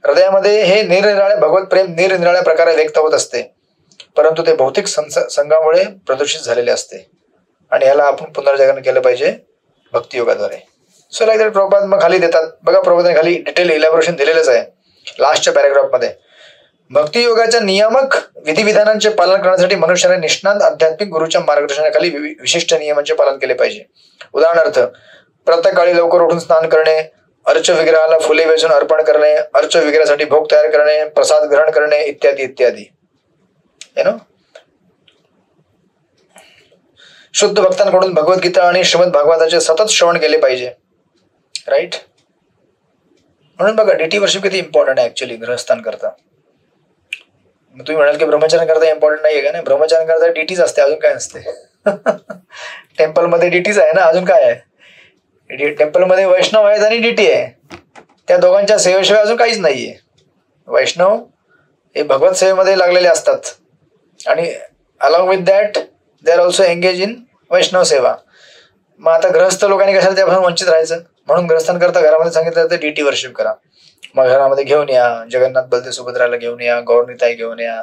A: हृदयामध्ये हे निरनिराळे भगवत प्रेम निरनिराळ्या प्रकारे व्यक्त होत असते, परंतु ते भौतिक संघामुळे प्रदूषित झालेले असते. आणि याला आपण पुनर्जागरण केलं पाहिजे भक्तियोगाद्वारे. सो लाईक दॅट प्रभुपाद मग खाली देतात बघा. प्रभुपादांनी खाली डिटेल इलॅबोरेशन दिलेलंच आहे लास्टच्या पॅरेग्राफमध्ये. भक्तियोगाच्या नियामक विधिविधानांचे पालन करण्यासाठी मनुष्याने निष्णात आध्यात्मिक गुरुच्या मार्गदर्शनाखाली विशिष्ट नियमांचे पालन केले पाहिजे. उदाहरणार्थ, प्रत्येकाळी लवकर उठून स्नान करणे, अर्च विग्रहाला फुले वेचून अर्पण करणे, अर्च विग्रहासाठी भोग तयार करणे, प्रसाद ग्रहण करणे इत्यादी इत्यादी. शुद्ध भक्तांकडून भगवद्गीता आणि श्रीमद भागवताचे सतत श्रवण केले पाहिजे, राईट. म्हणून बघा डीटी वर्शिप किती इम्पॉर्टंट आहे ऍक्च्युली गृहस्थांकरता. तुम्ही म्हणाल की ब्रह्मचार्य करता इम्पॉर्टंट नाहीये का? नाही, ब्रह्मचार्य करता डीटीच असते, अजून काय असते. टेम्पलमध्ये डीटीच आहे ना, अजून काय आहे. टेम्पलमध्ये वैष्णव आहेत आणि डीटी आहे, त्या दोघांच्या सेवेशिवाय अजून काहीच नाहीये. वैष्णव हे भगवत सेवेमध्ये लागलेले असतात आणि along with that they are also engage in Vaishnav seva. मग आता गृहस्थ लोकांनी कशाला त्यापासून वंचित राहायचं? म्हणून गृहस्थांकरता घरामध्ये सांगितलं तर डीटी वर्शिप करा. मग घरामध्ये घेऊन या, जगन्नाथ बलदेव सुभद्राला घेऊन या, गौरनीताई घेऊन या,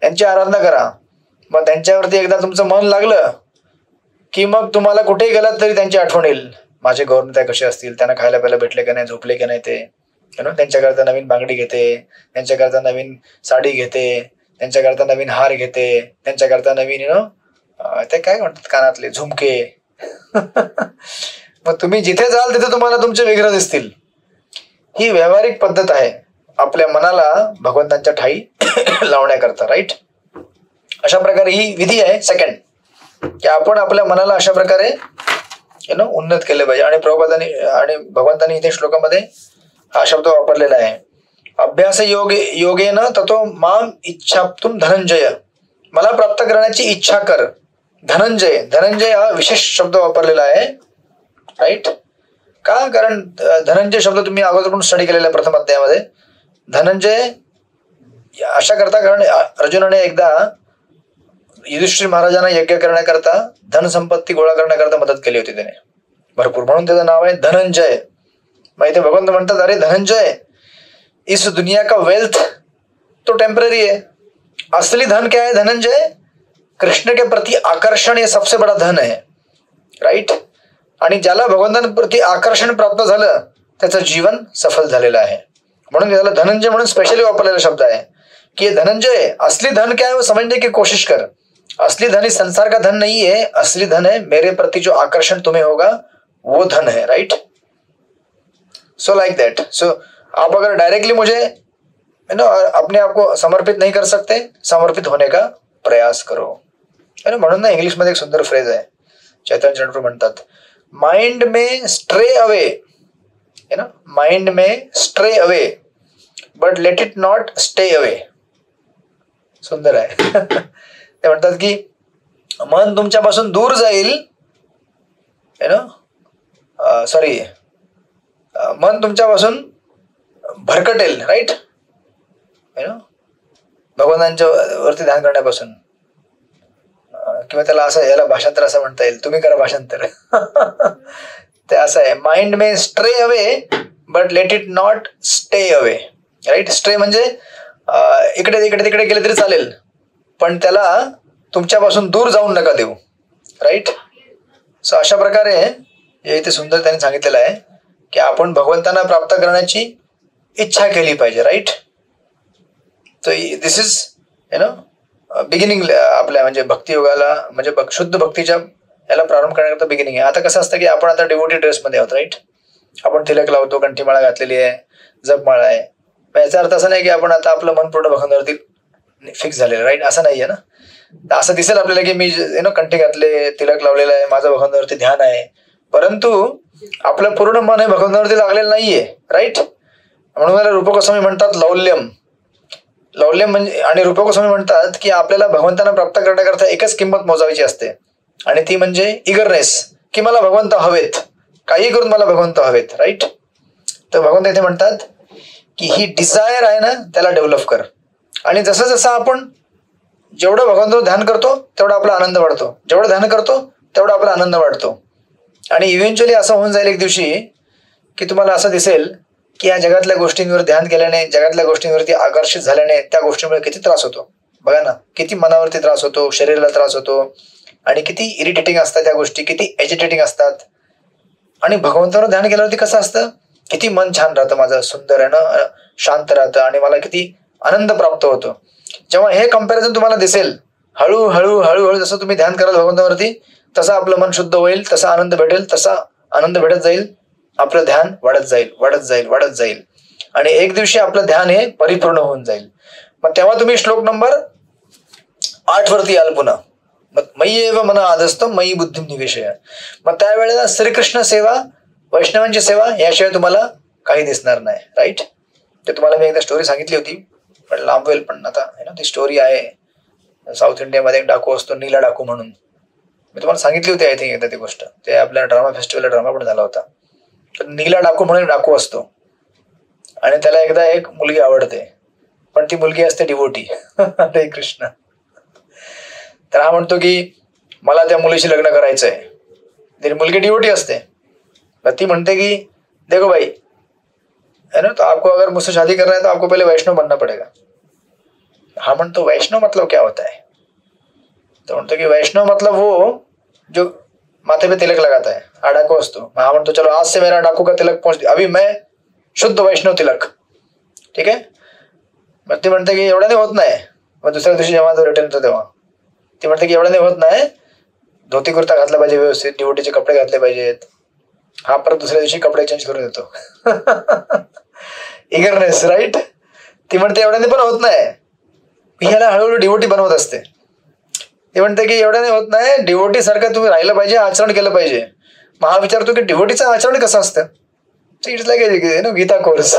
A: यांची आराधना करा. मग त्यांच्यावरती एकदा तुमचं मन लागलं की मग तुम्हाला कुठेही गेलात तरी त्यांची आठवण येईल. माझे गौरनीताई कसे असतील, त्यांना खायला प्यायला भेटले का नाही, झोपले का नाही, ते त्यांच्याकरता नवीन बांगडी घेते, त्यांच्याकरता नवीन साडी घेते, त्यांच्याकरता नवीन हार घेते, त्यांच्याकरता नवीन ते काय म्हणतात कानातले झुमके. मग तुम्ही जिथे जाल तिथे तुम्हाला तुमचे विग्रह दिसतील. ही व्यावहारिक पद्धत आहे आपल्या मनाला भगवंतांच्या ठाई लावण्याकरता, राईट. अशा प्रकारे ही विधी आहे सेकंड, की आपण आपल्या मनाला अशा प्रकारे उन्नत केले पाहिजे. आणि प्रभुपादांनी आणि भगवंतांनी इथे श्लोकामध्ये हा शब्द वापरलेला आहे, अभ्यास योगेन ततो माम इच्छाप्तुम धनंजय. मला प्राप्त करण्याची इच्छा कर. धनंजय हा विशेष शब्द वापरलेला आहे, राईट. का? कारण धनंजय शब्द तुम्ही अगोदर पण स्टडी केलेला प्रथम अध्यायामध्ये. धनंजय अशा करता कारण अर्जुनाने एकदा युधिष्ठिर महाराजांना यज्ञ करण्याकरता धनसंपत्ती गोळा करण्याकरता मदत केली होती त्याने भरपूर, म्हणून त्याचं नाव आहे धनंजय. मग इथे भगवंत म्हणतात, अरे धनंजय, इस दुनिया का वेल्थ तो टेम्पररी है, असली धन क्या है धनंजय? कृष्ण के प्रति आकर्षण हे सबसे बडा धन आहे, राईट. आणि ज्याला भगवंतांप्रती आकर्षण प्राप्त झालं त्याचं जीवन सफल झालेलं आहे. म्हणून त्याला धनंजय म्हणून स्पेशली वापरलेला शब्द आहे की धनंजय, असली धन क्या है वो समझने की कोशिश कर. असली धन इस संसार का धन नहीं है, असली धन है मेरे प्रति जो आकर्षण तुम्हें होगा वो धन है, right. So like that. So आप अगर डायरेक्टली मुझे अपने आप को समर्पित नहीं कर सकते, समर्पित होने का प्रयास करो. म्हणून ना इंग्लिश मध्ये एक सुंदर फ्रेज आहे, चैतन्य चंद्र म्हणतात, माइंड में स्ट्रे अवे, माइंड में stray away but let it not stay away. सुंदर आहे. ते म्हणतात की मन तुमच्यापासून दूर जाईल, मन तुमच्यापासून भरकटेल, राईट. भगवानांच्या वरती ध्यान करण्यापासून, किंवा त्याला असं, याला भाषांतर असं म्हणता येईल, तुम्ही करा भाषांतर. ते असं आहे, mind may stray away but let it not stay away, right. Stray म्हणजे इकडे इकडे तिकडे गेले तरी चालेल, पण त्याला तुमच्यापासून दूर जाऊन नका देऊ, राईट. सो अशा प्रकारे इथे सुंदर त्यांनी सांगितलेलं आहे की आपण भगवंतांना प्राप्त करण्याची इच्छा केली पाहिजे, right. So this is beginning आपल्या म्हणजे भक्तियोगाला, म्हणजे शुद्ध भक्तीच्या याला प्रारंभ करण्याकरता बिगिनिंग आहे. आता कसं असतं की आपण आता डिवोटी ड्रेसमध्ये आहोत, राईट. आपण तिलक लावतो, कंठीमाळा घातलेली आहे, जपमाळा आहे. याचा अर्थ असा नाही की आपण आता आपलं मन पूर्ण भगवंतावरती फिक्स झालेलं, राईट, असं नाहीये ना. असं दिसेल आपल्याला की मी कंठी घातले, तिलक लावलेलं आहे, माझं भगवंतावरती ध्यान आहे, परंतु आपलं पूर्ण मन हे भगवंतावरती लागलेलं नाहीये, राईट. म्हणून मला रूपगोस्वामी म्हणतात लौल्यम म्हणजे, आणि रूपगोस्वामी म्हणतात की आपल्याला भगवंतांना प्राप्त करण्याकरता एकच किंमत मोजायची असते, आणि ती म्हणजे इगरनेस, की मला भगवंत हवेत, काही करून मला भगवंत हवेत, राईट. तर भगवंत इथे म्हणतात की ही डिझायर आहे ना त्याला डेव्हलप कर. आणि जसं जसं आपण जेवढं भगवंताचं ध्यान करतो तेवढा आपला आनंद वाढतो, जेवढं ध्यान करतो तेवढा आपला आनंद वाढतो. आणि इव्हेंच्युअली असं होऊन जाईल एक दिवशी की तुम्हाला असं दिसेल की या जगातल्या गोष्टींवर ध्यान केल्याने, जगातल्या गोष्टींवरती आकर्षित झाल्याने त्या गोष्टींमुळे किती त्रास होतो. बघा ना, किती मनावरती त्रास होतो, शरीराला त्रास होतो, आणि किती इरिटेटिंग असतात त्या गोष्टी, किती एजिटेटिंग असतात. आणि भगवंतावर ध्यान केल्यावरती कसं असतं, किती मन छान राहतं माझं, सुंदर आहे ना, शांत राहतं, आणि मला किती आनंद प्राप्त होतो. जेव्हा हे कम्पॅरिझन तुम्हाला दिसेल, हळूहळू हळूहळू जसं तुम्ही ध्यान कराल भगवंतावरती, तसं आपलं मन शुद्ध होईल, तसा आनंद भेटेल, तसा आनंद भेटत जाईल, आपलं ध्यान वाढत जाईल, वाढत जाईल, वाढत जाईल, आणि एक दिवशी आपलं ध्यान हे परिपूर्ण होऊन जाईल. मग तेव्हा तुम्ही श्लोक नंबर 8 वरती याल पुन्हा. मग मयी एव मन आधस्त मयी बुद्धी निवेशय. मग त्यावेळेला श्रीकृष्ण सेवा, वैष्णवांची सेवा याशिवाय तुम्हाला काही दिसणार नाही. राईट. ते तुम्हाला मी एकदा स्टोरी सांगितली होती, पण लांब होईल, पण आता ती स्टोरी आहे. साऊथ इंडियामध्ये एक डाकू असतो, नीला डाकू म्हणून. मी तुम्हाला सांगितली होती आय थिंक एकदा ती गोष्ट. ते आपल्या ड्रामा फेस्टिवलला ड्रामा पण झाला होता. तर नीला डाकू म्हणून डाकू असतो, आणि त्याला एकदा एक मुलगी आवडते, पण ती मुलगी असते डिवोटी. हरे कृष्ण. तर हा म्हणतो की मला त्या मुलीशी लग्न करायचंय. ती मुलगी डिवोटी असते. तर ती म्हणते की देखो भाई है ना, तो आपको अगर मुझसे शादी करना है तो आपको पहले वैष्णव बनना पड़ेगा. हा म्हणतो वैष्णव मतलब क्या होता है. तो म्हणतो की वैष्णव मतलब वो जो माथे पे तिलक लगाता है. हा डाकू असतो. हा म्हणतो चलो आज से मेरा डाकू का तिलक पहुंच, अभी मैं शुद्ध वैष्णव तिलक. ठीक आहे. मग ती म्हणते की एवढ्याने होत नाही. मग दुसऱ्या दिवशी जेव्हा तो रिटर्न होतो तेव्हा ती म्हणते की एवढ्याने होत नाही, धोती कुर्ता घातला पाहिजे, व्यवस्थित डिवोटीचे कपडे घातले पाहिजेत. हा परत दुसऱ्या दिवशी कपडे चेंज करून देतो. इगरनेस. राईट. ती म्हणते एवढ्याने पण होत नाही, मी ह्याला हळूहळू डिवोटी बनवत असते. ती म्हणते की एवढ्याने होत नाही, डिवोटी सारखं तुम्ही राहिलं पाहिजे, आचरण केलं पाहिजे. मग हा विचारतो की डिवोटीचं आचरण कसं असतं. It's like Gita course.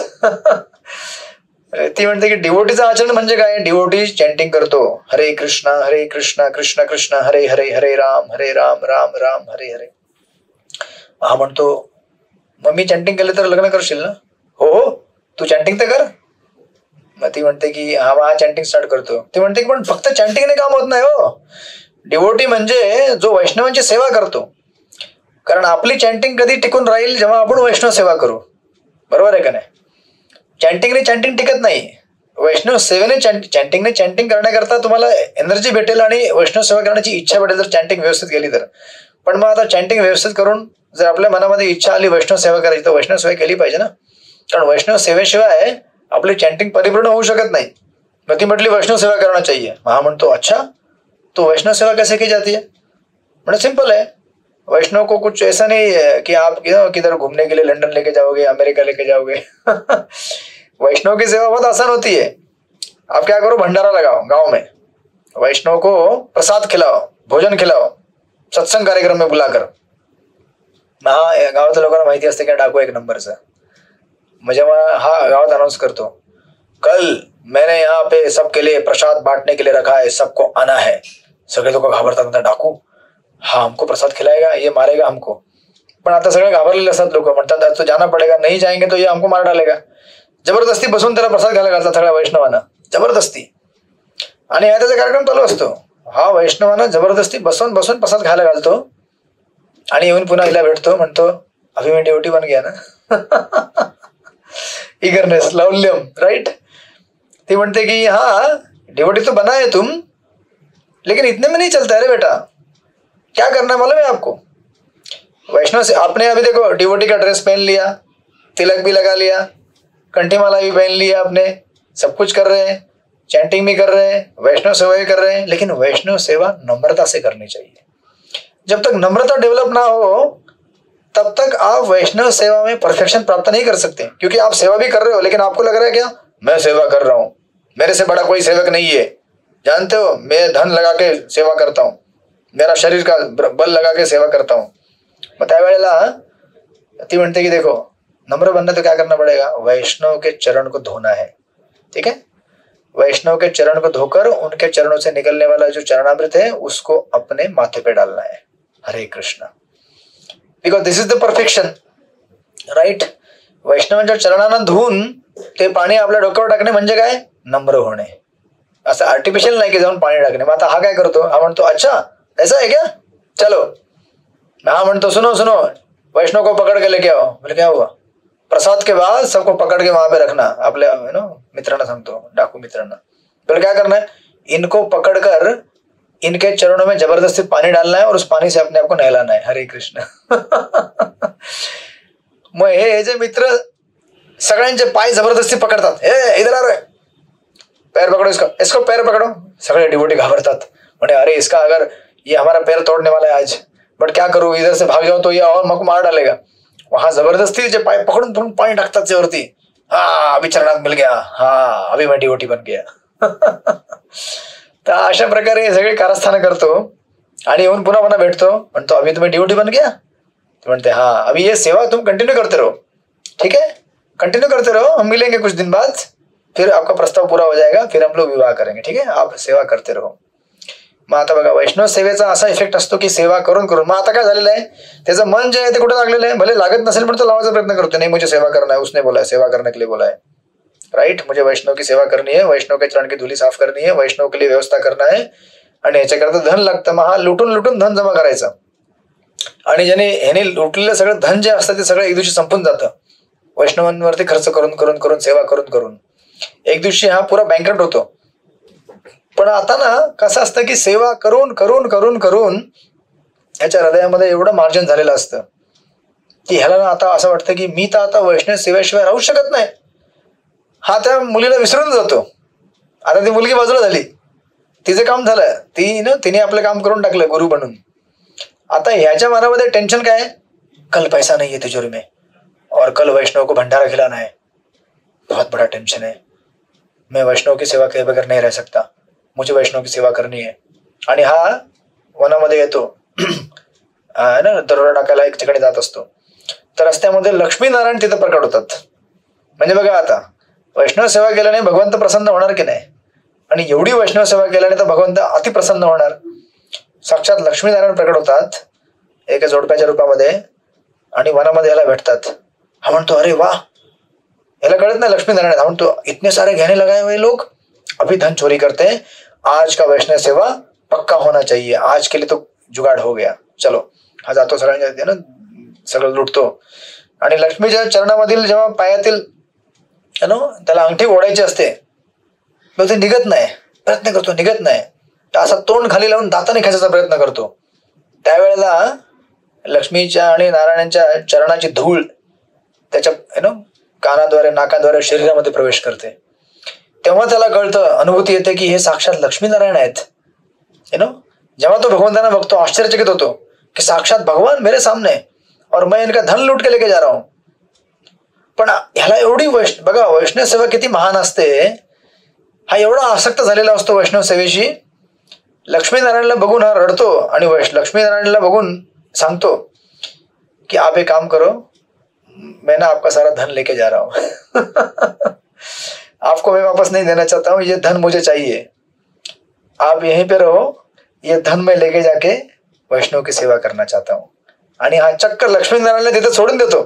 A: ती म्हणते की डिवोटीचं आचरण म्हणजे काय. डिवोटी चॅन्टिंग करतो, हरे कृष्ण कृष्ण कृष्ण हरे हरे, हरे राम राम राम हरे हरे. हा म्हणतो मग मी चॅन्टिंग केलं तर लग्न करशील ना. हो हो, तू चॅन्टिंग तर कर. मग ती म्हणते की हा चॅन्टिंग स्टार्ट करतो. ती म्हणते की पण फक्त चॅन्टिंगने काम होत नाही हो. डिवोटी म्हणजे जो वैष्णवांची सेवा करतो. कारण आपली चॅन्टिंग कधी टिकून राहील जेव्हा आपण वैष्णव सेवा करू. बरोबर आहे का नाही. चॅन्टिंगने चॅन्टिंग टिकत नाही. वैष्णव सेवेने चॅन्टिंगने चॅन्टिंग करण्याकरता तुम्हाला एनर्जी भेटेल आणि वैष्णव सेवा करण्याची इच्छा भेटेल जर चॅन्टिंग व्यवस्थित केली तर. पण मग आता चॅन्टिंग व्यवस्थित करून जर आपल्या मनामध्ये इच्छा आली वैष्णव सेवा करायची तर वैष्णव सेवा केली पाहिजे ना. कारण वैष्णव सेवेशिवाय आपली चॅन्टिंग परिपूर्ण होऊ शकत नाही. मग ती म्हटली वैष्णव सेवा करना चाहिए. हा म्हणतो अच्छा तो वैष्णव सेवा कैसे की जाती है. म्हणजे सिंपल है. वैष्णव को कुछ ऐसा नहीं है कि आप किधर घूमने के लिए लंदन लेके जाओगे, अमेरिका लेके जाओगे. वैष्णव की सेवा बहुत आसान होती है. आप क्या करो, भंडारा लगाओ गांव में, वैष्णव को प्रसाद खिलाओ, भोजन खिलाओ, सत्संग कार्यक्रम में बुलाकर. हा गावातल्या लोकांना माहिती असते की डाकू एक नंबरचा. मग जेव्हा हा गावात अनाउन्स करतो, कल मैंने यहाँ पे सबके लिए प्रसाद बांटने के लिए रखा है, सबको आना है. सगळे लोक घाबरतात, म्हणतात डाकू हा हमको प्रसाद खिलाएगा, ये मारेगा हमको. पण आता सगळे घाबरलेले असतात लोक, म्हणतात तो जाना पडेगा, नहीं जाएंगे तो ये हमको मार डालेगा. जबरदस्ती बसून त्याला प्रसाद घायला घालतात सगळ्या वैष्णवांना, जबरदस्ती. आणि हा त्याचा कार्यक्रम चालू असतो. हा वैष्णवांना जबरदस्ती बसून बसून प्रसाद घायला घालतो आणि येऊन पुन्हा हिला भेटतो, म्हणतो अभी मैं ड्यूटी बन गया ना. इगरनेस, लौल्यम. राइट. ती म्हणते की हाँ डिवोटी तो बना है तुम, लेकिन इतने में नहीं चलता है रे बेटा. क्या करना मालूम है आपको. वैष्णव से आपने अभी देखो डिवोटी का ड्रेस पहन लिया, तिलक भी लगा लिया, कंठी माला भी पहन लिया आपने, सब कुछ कर रहे हैं, चैंटिंग भी कर रहे हैं, वैष्णव सेवा भी कर रहे हैं. लेकिन वैष्णव सेवा नम्रता से करनी चाहिए. जब तक नम्रता डेवलप ना हो तब तक आप वैष्णव सेवा में परफेक्शन प्राप्त नहीं कर सकते. क्योंकि आप सेवा भी कर रहे हो लेकिन आपको लग रहा है क्या मैं सेवा कर रहा हूं, मेरे से बड़ा कोई सेवक नहीं है. जानते हो मैं धन लगा के सेवा करता हूं, मेरा शरीर का बल लगा के सेवा करता हूं. मग त्यावेळेला ती म्हणते की देखो नम्र बनना तो क्या करना पड़ेगा, वैष्णव के चरण को धोना है. ठीक है. वैष्णव के चरण को धोकर उनके चरणों से निकलने वाला जो चरणामृत है उसको अपने माथे पे डालना है. Hare Krishna. Because this is the perfection. Right. वैष्णवांच्या चरणांना धुवून ते पाणी आपल्या डोक्यावर टाकणे म्हणजे काय? नम्र होणे. असं आर्टिफिशियल नाही की जाऊन पाणी टाकणे. मग आता हा काय करतो? हा म्हणतो अच्छा ऐसा है क्या, चलो. हा म्हणतो सुनो सुनो वैष्णव को पकड़ के लेके आओ. बोले क्या हुआ? प्रसाद के बाद सबको पकड़ के वहां पे रखना. आपल्या मित्रांना सांगतो, डाकू मित्रांना. बोले क्या करना है? इनको पकड़कर इनके चरणों में जबरदस्ती पानी डालना है और उस पानी से अपने आप को नहलाना है. हरे कृष्ण. मग हे जे मित्र सगळ्यांचे पाय जबरदस्ती पकडतात. हे इधर आ रे, पैर पकड़ो इसका, इसको पैर पकड़ो. सगळे डिवोटी घाबरतात. म्हणे अरे इसका अगर ये हमारा पैर तोड़ने वाला है आज, बट क्या करूं, इधर से भाग जाऊं तो ये और मको मार डालेगा. वहां जबरदस्ती जे पाय पकडून पकडून पाणी टाकतात त्यावरती. हा अभी चरणात मिल गया, हा अभी मैं डिवोटी बन गया. तर अशा प्रकारे हे सगळे कारस्थान करतो आणि येऊन पुन्हा पुन्हा भेटतो. म्हणतो अभी तुम्ही डिवोटी बन गया. म्हणते हाँ अभी ये सेवा तुम कंटिन्यू करते रहो, ठीक है, कंटिन्यू करते रहो, हम मिलेंगे कुछ दिन बाद, फिर आपका प्रस्ताव पूरा हो जाएगा, फिर हम लोग विवाह करेंगे, ठीक है, आप सेवा करते रहो. मग आता बघा वैष्णव सेवेचा असा इफेक्ट असतो की सेवा करून करून मग आता काय झालेलं आहे, त्याचं मन जे आहे ते कुठे लागलेलं आहे. भले लागत नसेल पण तो लावायचा प्रयत्न करतो. नाही मुझे सेवा करना है, उसने बोला है सेवा करने के लिए बोला है, राइट. मुझे वैष्णव की सेवा करनी है, वैष्णव के चरण की धुली साफ करनी है, वैष्णव के लिए व्यवस्था करना है आणि याच्याकरता धन लागतं. मग हा लुटून लुटून धन जमा करायचं आणि ज्याने ह्याने लुटलेलं सगळं धन जे असतं ते सगळं एक दिवशी संपून जातं. वैष्णवांवरती खर्च करून करून करून सेवा करून करून एक दिवशी हा पुरा बँकरप्ट होतो. पण आता ना कसं असतं की सेवा करून करून करून करून ह्याच्या हृदयामध्ये एवढं मार्जन झालेलं असतं की ह्याला ना आता असं वाटतं की मी तर आता वैष्णव सेवेशिवाय राहू शकत नाही. हा त्या मुलीला विसरून जातो. आता ती मुलगी बाजूला झाली, तिचं काम झालं, तिने आपलं काम करून टाकलं गुरु बनून. आता ह्याच्या मनामध्ये टेन्शन काय, कल पैसा नहीं है तिजोरी में और कल वैष्णव को भंडारा खिलाना है, बहुत बड़ा टेंशन है, मैं वैष्णव की सेवा किए बगैर नहीं रह सकता, मुझे वैष्णव की सेवा करनी है. आणि हा वनामध्ये येतो ना, दरोडा टाकायला एक ठिकाणी जात असतो. तर रस्त्यामध्ये लक्ष्मीनारायण तिथं प्रकट होतात. म्हणजे बघा आता वैष्णव सेवा केल्याने भगवंत प्रसन्न होणार की नाही, आणि एवढी वैष्णव सेवा केल्याने तर भगवंत अतिप्रसन्न होणार. साक्षात लक्ष्मीनारायण प्रकट होतात एका जोडप्याच्या रूपामध्ये आणि वनामध्ये याला भेटतात. हा म्हणतो अरे वा, याला कळत नाही लक्ष्मीनारायण. हा म्हणतो इतने सारे गहने लगाए हुए लोग अभी धन चोरी करते हैं, आज का वैष्णव सेवा पक्का होना चाहिए, आज के लिए तो जुगाड हो गया, चलो. हा जातो सगळ्यांच्या ना सगळं लुटतो आणि लक्ष्मीच्या चरणामधील जेव्हा पायातील त्याला अंगठी ओढायची असते मग ते निघत नाही, प्रयत्न करतो निघत नाही, तर असा तोंड खाली लावून दाताने खेचायचा प्रयत्न करतो. त्यावेळेला लक्ष्मीच्या आणि नारायणांच्या चरणाची धूळ त्याच्या कानाद्वारे नाकाद्वारे शरीरामध्ये प्रवेश करते. तेव्हा त्याला कळतं, अनुभूती येते की हे साक्षात लक्ष्मीनारायण आहेत. जेव्हा तो भगवंतांना बघतो आश्चर्यचकित होतो की साक्षात भगवान मेरे सामने और मैं इनका धन लूट के लेके जा रहा हूं. पण ह्याला एवढी बघा वैष्णव सेवा किती महान असते. हा एवढा आसक्त झालेला असतो वैष्णव सेवेशी. लक्ष्मीनारायणला बघून हा रडतो आणि लक्ष्मीनारायणला बघून सांगतो कि आप एक काम करो, मैं ना आपका सारा धन लेके जा रहा हूं. आपको मैं वापस नहीं देना चाहता हूं, ये धन मुझे चाहिए, आप यहीं पे रहो, ये धन मैं लेके जाके वैष्णव की सेवा करना चाहता हूं. आणि हा चक्कर लक्ष्मीनारायणला तिथे सोडून देतो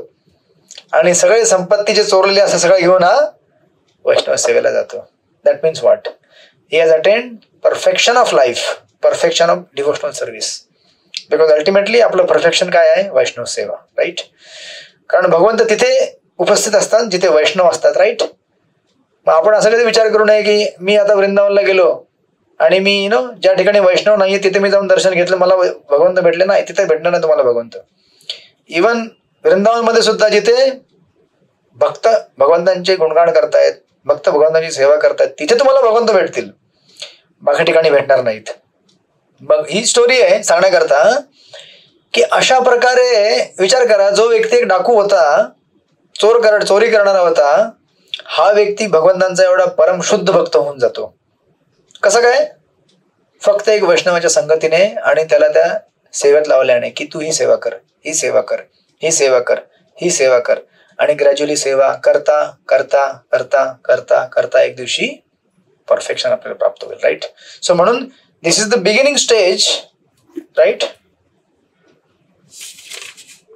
A: आणि सगळे संपत्ती जे चोरलेली असं सगळं घेऊन हा वैष्णव सेवेला जातो. That means what, he has attend perfection of life, perfection of devotional service. Because ultimately आपलं परफेक्शन काय आहे, वैष्णव सेवा, राईट. कारण भगवंत तिथे उपस्थित असतात जिथे वैष्णव असतात, राईट. मग आपण असं कधी विचार करू नये की मी आता वृंदावनला गेलो आणि मी ज्या ठिकाणी वैष्णव नाहीये तिथे मी जाऊन दर्शन घेतलं, मला भगवंत भेटले. नाही, तिथे भेटणार नाही तुम्हाला भगवंत. इवन वृंदावन मध्ये सुद्धा जिथे भक्त भगवंतांचे गुणगान करतायत, भक्त भगवंतांची सेवा करतायत, तिथे तुम्हाला भगवंत भेटतील, बाकी ठिकाणी भेटणार नाहीत. मग ही स्टोरी आहे सांगण्याकरता की अशा प्रकारे विचार करा, जो व्यक्ती एक डाकू होता, चोरी करणारा होता, हा व्यक्ती भगवंतांचा एवढा परम शुद्ध भक्त होऊन जातो. कसं काय? फक्त एक वैष्णवाच्या संगतीने आणि त्याला त्या सेवेत लावल्याने की तू ही सेवा कर, ही सेवा कर, ही सेवा कर, ही सेवा कर, आणि ग्रॅज्युअली सेवा करता करता करता करता करता एक दिवशी परफेक्शन आपल्याला प्राप्त होईल, राईट. सो म्हणून this is the beginning stage, right.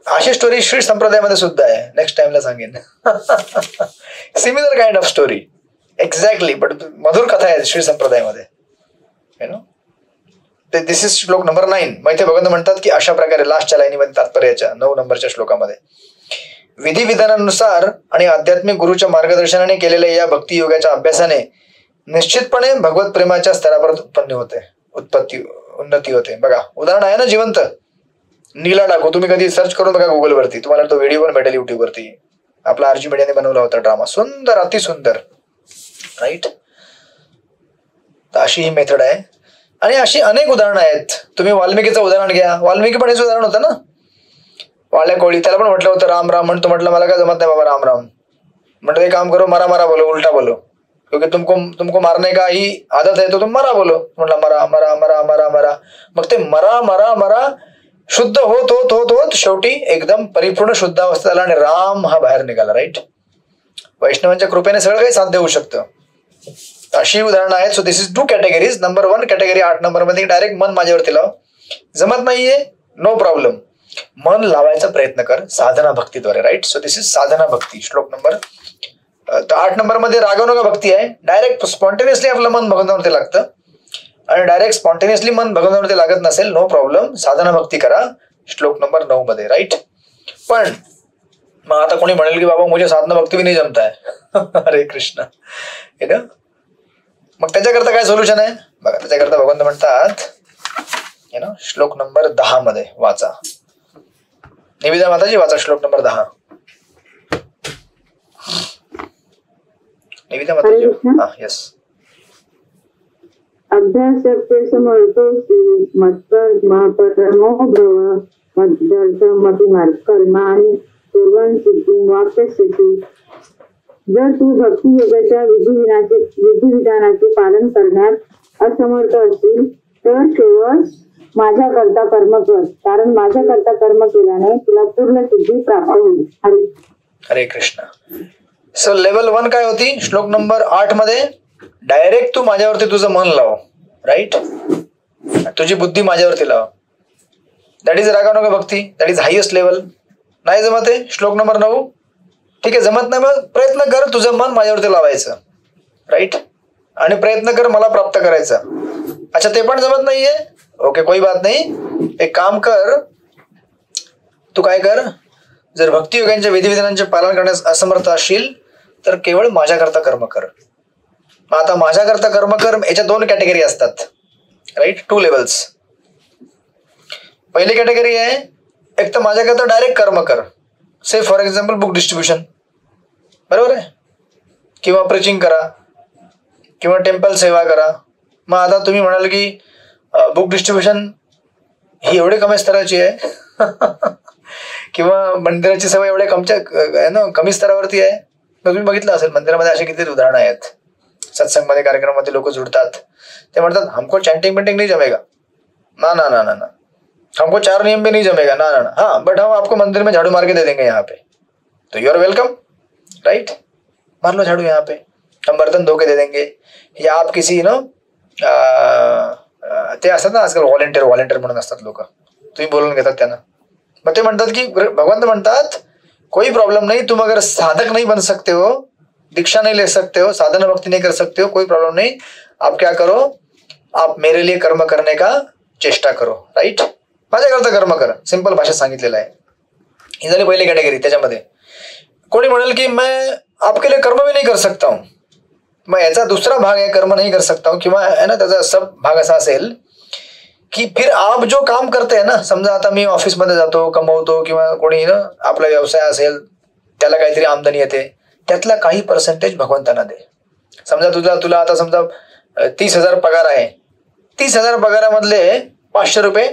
A: अशी स्टोरी श्री संप्रदायामध्ये सुद्धा आहे, नेक्स्ट टाइमला सांगेन. Similar kind of story exactly, but मधुर कथा आहे श्री संप्रदायामध्ये. You know, this is shloka number 9. मग इथे भगवंत म्हणतात की अशा प्रकारे लास्टच्या लाईनीमध्ये तात्पर्याच्या 9 नंबरच्या श्लोकामध्ये विधिविधानानुसार आणि आध्यात्मिक गुरुच्या मार्गदर्शनाने केलेल्या या भक्ती योगाच्या अभ्यासाने निश्चितपणे भगवत प्रेमाच्या स्तरापर्यंत उन्नती होते. बघा, उदाहरण आहे ना जिवंत. नीला डाकू तुम्ही कधी सर्च करून बघा गुगलवरती, तुम्हाला तो व्हिडिओ पण भेटेल युट्यूबवरती. आपला आरजी मीडियाने बनवला होता ड्रामा, सुंदर, अतिसुंदर, राईट. तर अशी ही मेथड आहे आणि अशी अनेक उदाहरणं आहेत. तुम्ही वाल्मिकीचं उदाहरण घ्या, वाल्मिकी पण हेच उदाहरण होतं ना. वाळ्या कोळी, त्याला पण म्हटलं होतं राम राम म्हणतो, म्हटलं मला काय जमत नाही बाबा राम राम. म्हटलं एक काम करो, मरा मरा बोलो, उलटा बोलो, क्योंकि तुमको मारने का ही आदत है तो तुम मरा बोलो. म्हटलं मरा मरा मरा मरा मरा. मग ते मरा मरा मरा शुद्ध होत होत होत होत शेवटी एकदम परिपूर्ण शुद्ध अवस्था झाला आणि राम हा बाहेर निघाला. राईट. वैष्णवांच्या कृपेने सगळं काही साध्य होऊ शकतं. अशी उदाहरणं आहेत. So this is 2 categories. Number 1 category 8 number मध्ये डायरेक्ट मन माझ्यावरती लाव. जमत नाहीये, नो प्रॉब्लेम, मन लावायचा प्रयत्न कर साधना भक्तीद्वारे. Right. So this is sadhana भक्ती. श्लोक नंबर 8 नंबर मध्ये रागवणुका भक्ती आहे. डायरेक्ट स्पॉन्टेनियसली आपलं मन भगवंतावरती लागतं आणि डायरेक्ट स्पॉन्टेनियसली मन भगवंतावरती लागत नसेल, नो प्रॉब्लेम, साधना भक्ती करा. श्लोक नंबर 9 मध्ये. राईट. पण मग आता कोणी म्हणेल की बाबा मुझे साधना भक्ती भी नाही जमता है. हरे कृष्ण. मग त्याच्याकरता काय सोल्युशन आहे बघा. त्याच्याकरता भगवंत म्हणतात श्लोक नंबर 10 मध्ये वाचा. निवेदा माताजी वाचा श्लोक नंबर 10. निवेदा माताजी. हा, येस.
B: अभ्यासक्ते समर्थोऽसि मत्कर्मपरमो भव मद्दर्थमपि कर्माणि कुर्वन् सिद्धिं वाप्स्यसि. जर तू भक्ती योगाच्या विधिविधानाचे पालन करण्यात असमर्थ असशील तर केवळ माझ्याकरता कर्म कर, कारण माझ्याकरता कर्म केल्याने तुला पूर्ण सिद्धी प्राप्त होईल.
A: हरे कृष्ण. सो लेवल 1 काय होती श्लोक नंबर 8 मध्ये? डायरेक्ट तू माझ्यावरती तुझं मन लाव. राईट. तुझी बुद्धी माझ्यावरती लाव. That is raganuga bhakti. That is highest level. नाही जमत आहे श्लोक नंबर 9. ठीक आहे, जमत नाही मग प्रयत्न कर तुझं मन माझ्यावरती लावायचं. राईट. आणि प्रयत्न कर मला प्राप्त करायचं. अच्छा, ते पण जमत नाहीये, ओके, कोई बात नाही. एक काम कर, तू काय कर, जर भक्ती योगांच्या विधिविधानांचे पालन करण्यास असमर्थ असशील तर केवळ माझ्याकरता कर्म कर. आता माझ्याकरता कर्म कर याच्या 2 कॅटेगरी असतात. राईट. 2 लेवल्स. पहिली कॅटेगरी आहे, एक तर माझ्याकरता डायरेक्ट कर्म कर. से फॉर एक्झाम्पल बुक डिस्ट्रीब्युशन, बरोबर आहे, किंवा प्रिचिंग करा किंवा टेम्पल सेवा करा. मग आता तुम्ही म्हणाल की बुक डिस्ट्रीब्युशन ही एवढी कमी स्तराची आहे किंवा मंदिराची सेवा एवढ्या कमी स्तरावरती आहे. तुम्ही बघितलं असेल मंदिरामध्ये असे किती उदाहरणं आहेत. सत्संगमध्ये कार्यक्रमामध्ये लोक जुडतात, ते म्हणतात हमको चॅन्टिंग पेंटिंग नहीं जमेगा, ना ना ना ना ना, हमको 4 नियम भी नहीं जमेगा, ना ना ना, हाँ बट हम आपको मंदिर में झाड़ू मार के दे देंगे यहाँ पे, तो यू आर वेलकम. राइट. मार लो झाड़ू यहाँ पे, हम बर्तन धो के दे देंगे. या आप किसी ते असतात ना आजकाल व्हॉलेंटियर म्हणून असतात लोक, तुम्ही बोलून घेतात त्यांना. मग ते म्हणतात की भगवंत म्हणतात कोई प्रॉब्लम नहीं, तुम अगर साधक नहीं बन सकते हो, दीक्षा नहीं ले सकते हो, साधना भक्ति नहीं कर सकते हो, कोई प्रॉब्लम नहीं. आप क्या करो, आप मेरे लिए कर्म करने का चेष्टा करो. राईट. माझ्याकरता कर्म करा. सिंपल भाषेत सांगितलेलं आहे. ही झाली पहिली कॅटेगरी. त्याच्यामध्ये कोणी म्हणेल की मैं आपके लिए कर्म भी नहीं कर सकता हूं, मग याचा दुसरा भाग आहे कर्म नहीं कर सकता हूं, किंवा है ना त्याचा सब भाग असा असेल की फिर आप जो काम करते हैं ना, समजा आता मी ऑफिसमध्ये जातो, कमवतो, किंवा कोणी ना आपला व्यवसाय असेल त्याला काहीतरी आमदनी येते, त्यातला काही पर्सेंटेज भगवंतांना दे. समजा तुला आता समजा 30,000 पगार आहे, 30,000 पगारामधले 500 रुपये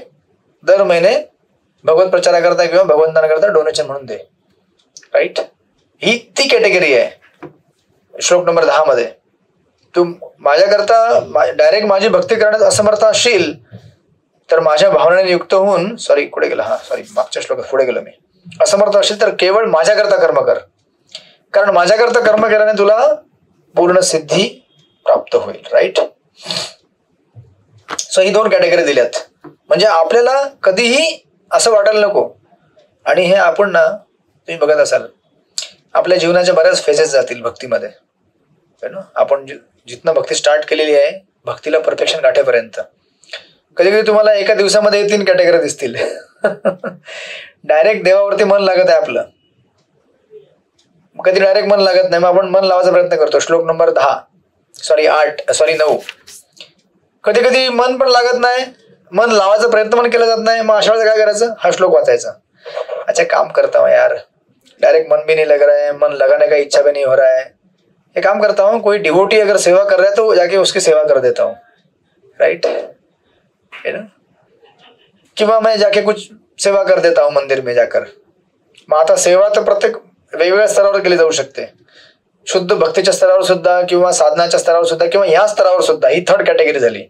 A: दर महिने भगवत प्रचाराकरता किंवा भगवंतांकरता डोनेशन म्हणून दे. राईट. ही ती कॅटेगरी आहे श्लोक नंबर 10 मध्ये. तू माझ्याकरता डायरेक्ट माझी भक्ती करण्यास असमर्थ असशील तर माझ्या भावनेने युक्त होऊन, कुठे गेला, मागच्या श्लोकात पुढे गेलो मी. असमर्थ असशील तर केवळ माझ्याकरता कर्म कर, कारण माझ्याकरता कर्म केल्याने तुला पूर्ण सिद्धी प्राप्त होईल. राईट. सो ही 2 कॅटेगरी दिल्यात. म्हणजे आपल्याला कधीही असं वाटायला नको आणि हे आपण ना, तुम्ही बघत असाल आपल्या जीवनाच्या बऱ्याच फेजेस जातील भक्तीमध्ये, आपण जिथनं भक्ती स्टार्ट केलेली आहे भक्तीला परफेक्शन गाठेपर्यंत, कधी कधी तुम्हाला एका दिवसामध्ये 3 कॅटेगरी दिसतील. डायरेक्ट देवावरती मन लागत आहे आपलं, कधी डायरेक्ट मन लागत नाही, मग आपण मन लावायचा प्रयत्न करतो. श्लोक नंबर 9. कधी कधी मन पण लागत नाही, मन लावायचा प्रयत्न पण केला जात नाही, मग अशा वेळेस काय करायचं, हा श्लोक वाचायचा. अच्छा काम करता हूँ यार, डायरेक्ट मन भी नहीं लग रहा है, मन लगाने का इच्छा भी नहीं हो रहा है, ये काम करता हूँ कोई डिवोटी अगर सेवा कर रहा है तो जाके उसकी सेवा कर देता हूँ, राइट, है ना, किंवा मैं जाके कुछ सेवा कर देता हूँ मंदिर में जाकर. मग आता सेवा तर प्रत्येक वेगवेगळ्या स्तरावर केली जाऊ शकते, शुद्ध भक्तीच्या स्तरावर सुद्धा किंवा साधनाच्या स्तरावर सुद्धा किंवा ह्या स्तरावर सुद्धा, ही 3rd कॅटेगरी झाली,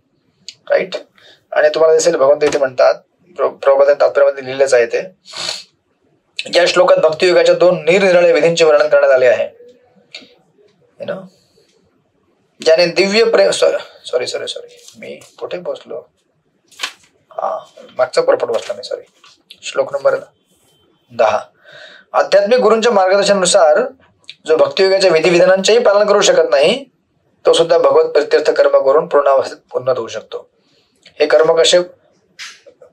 A: राईट. आणि तुम्हाला दिसेल भगवंत इथे म्हणतात, प्रभुपादांच्या तात्पर्यामध्ये लिहिलेच आहे ते, या श्लोकात भक्तियुगाच्या 2 निरनिराळ्या विधींचे वर्णन करण्यात आले आहे. ज्याने दिव्य प्रेम, सॉरी मी कुठे पोहोचलो, मागचा परपट बसला मी, सॉरी. श्लोक नंबर 10. आध्यात्मिक गुरूंच्या मार्गदर्शनानुसार जो भक्तियुगाच्या विधिविधानांचेही पालन करू शकत नाही तो सुद्धा भगवत प्रत्यर्थ कर्म करून पूर्णावस्थेत उन्नत होऊ शकतो. हे कर्म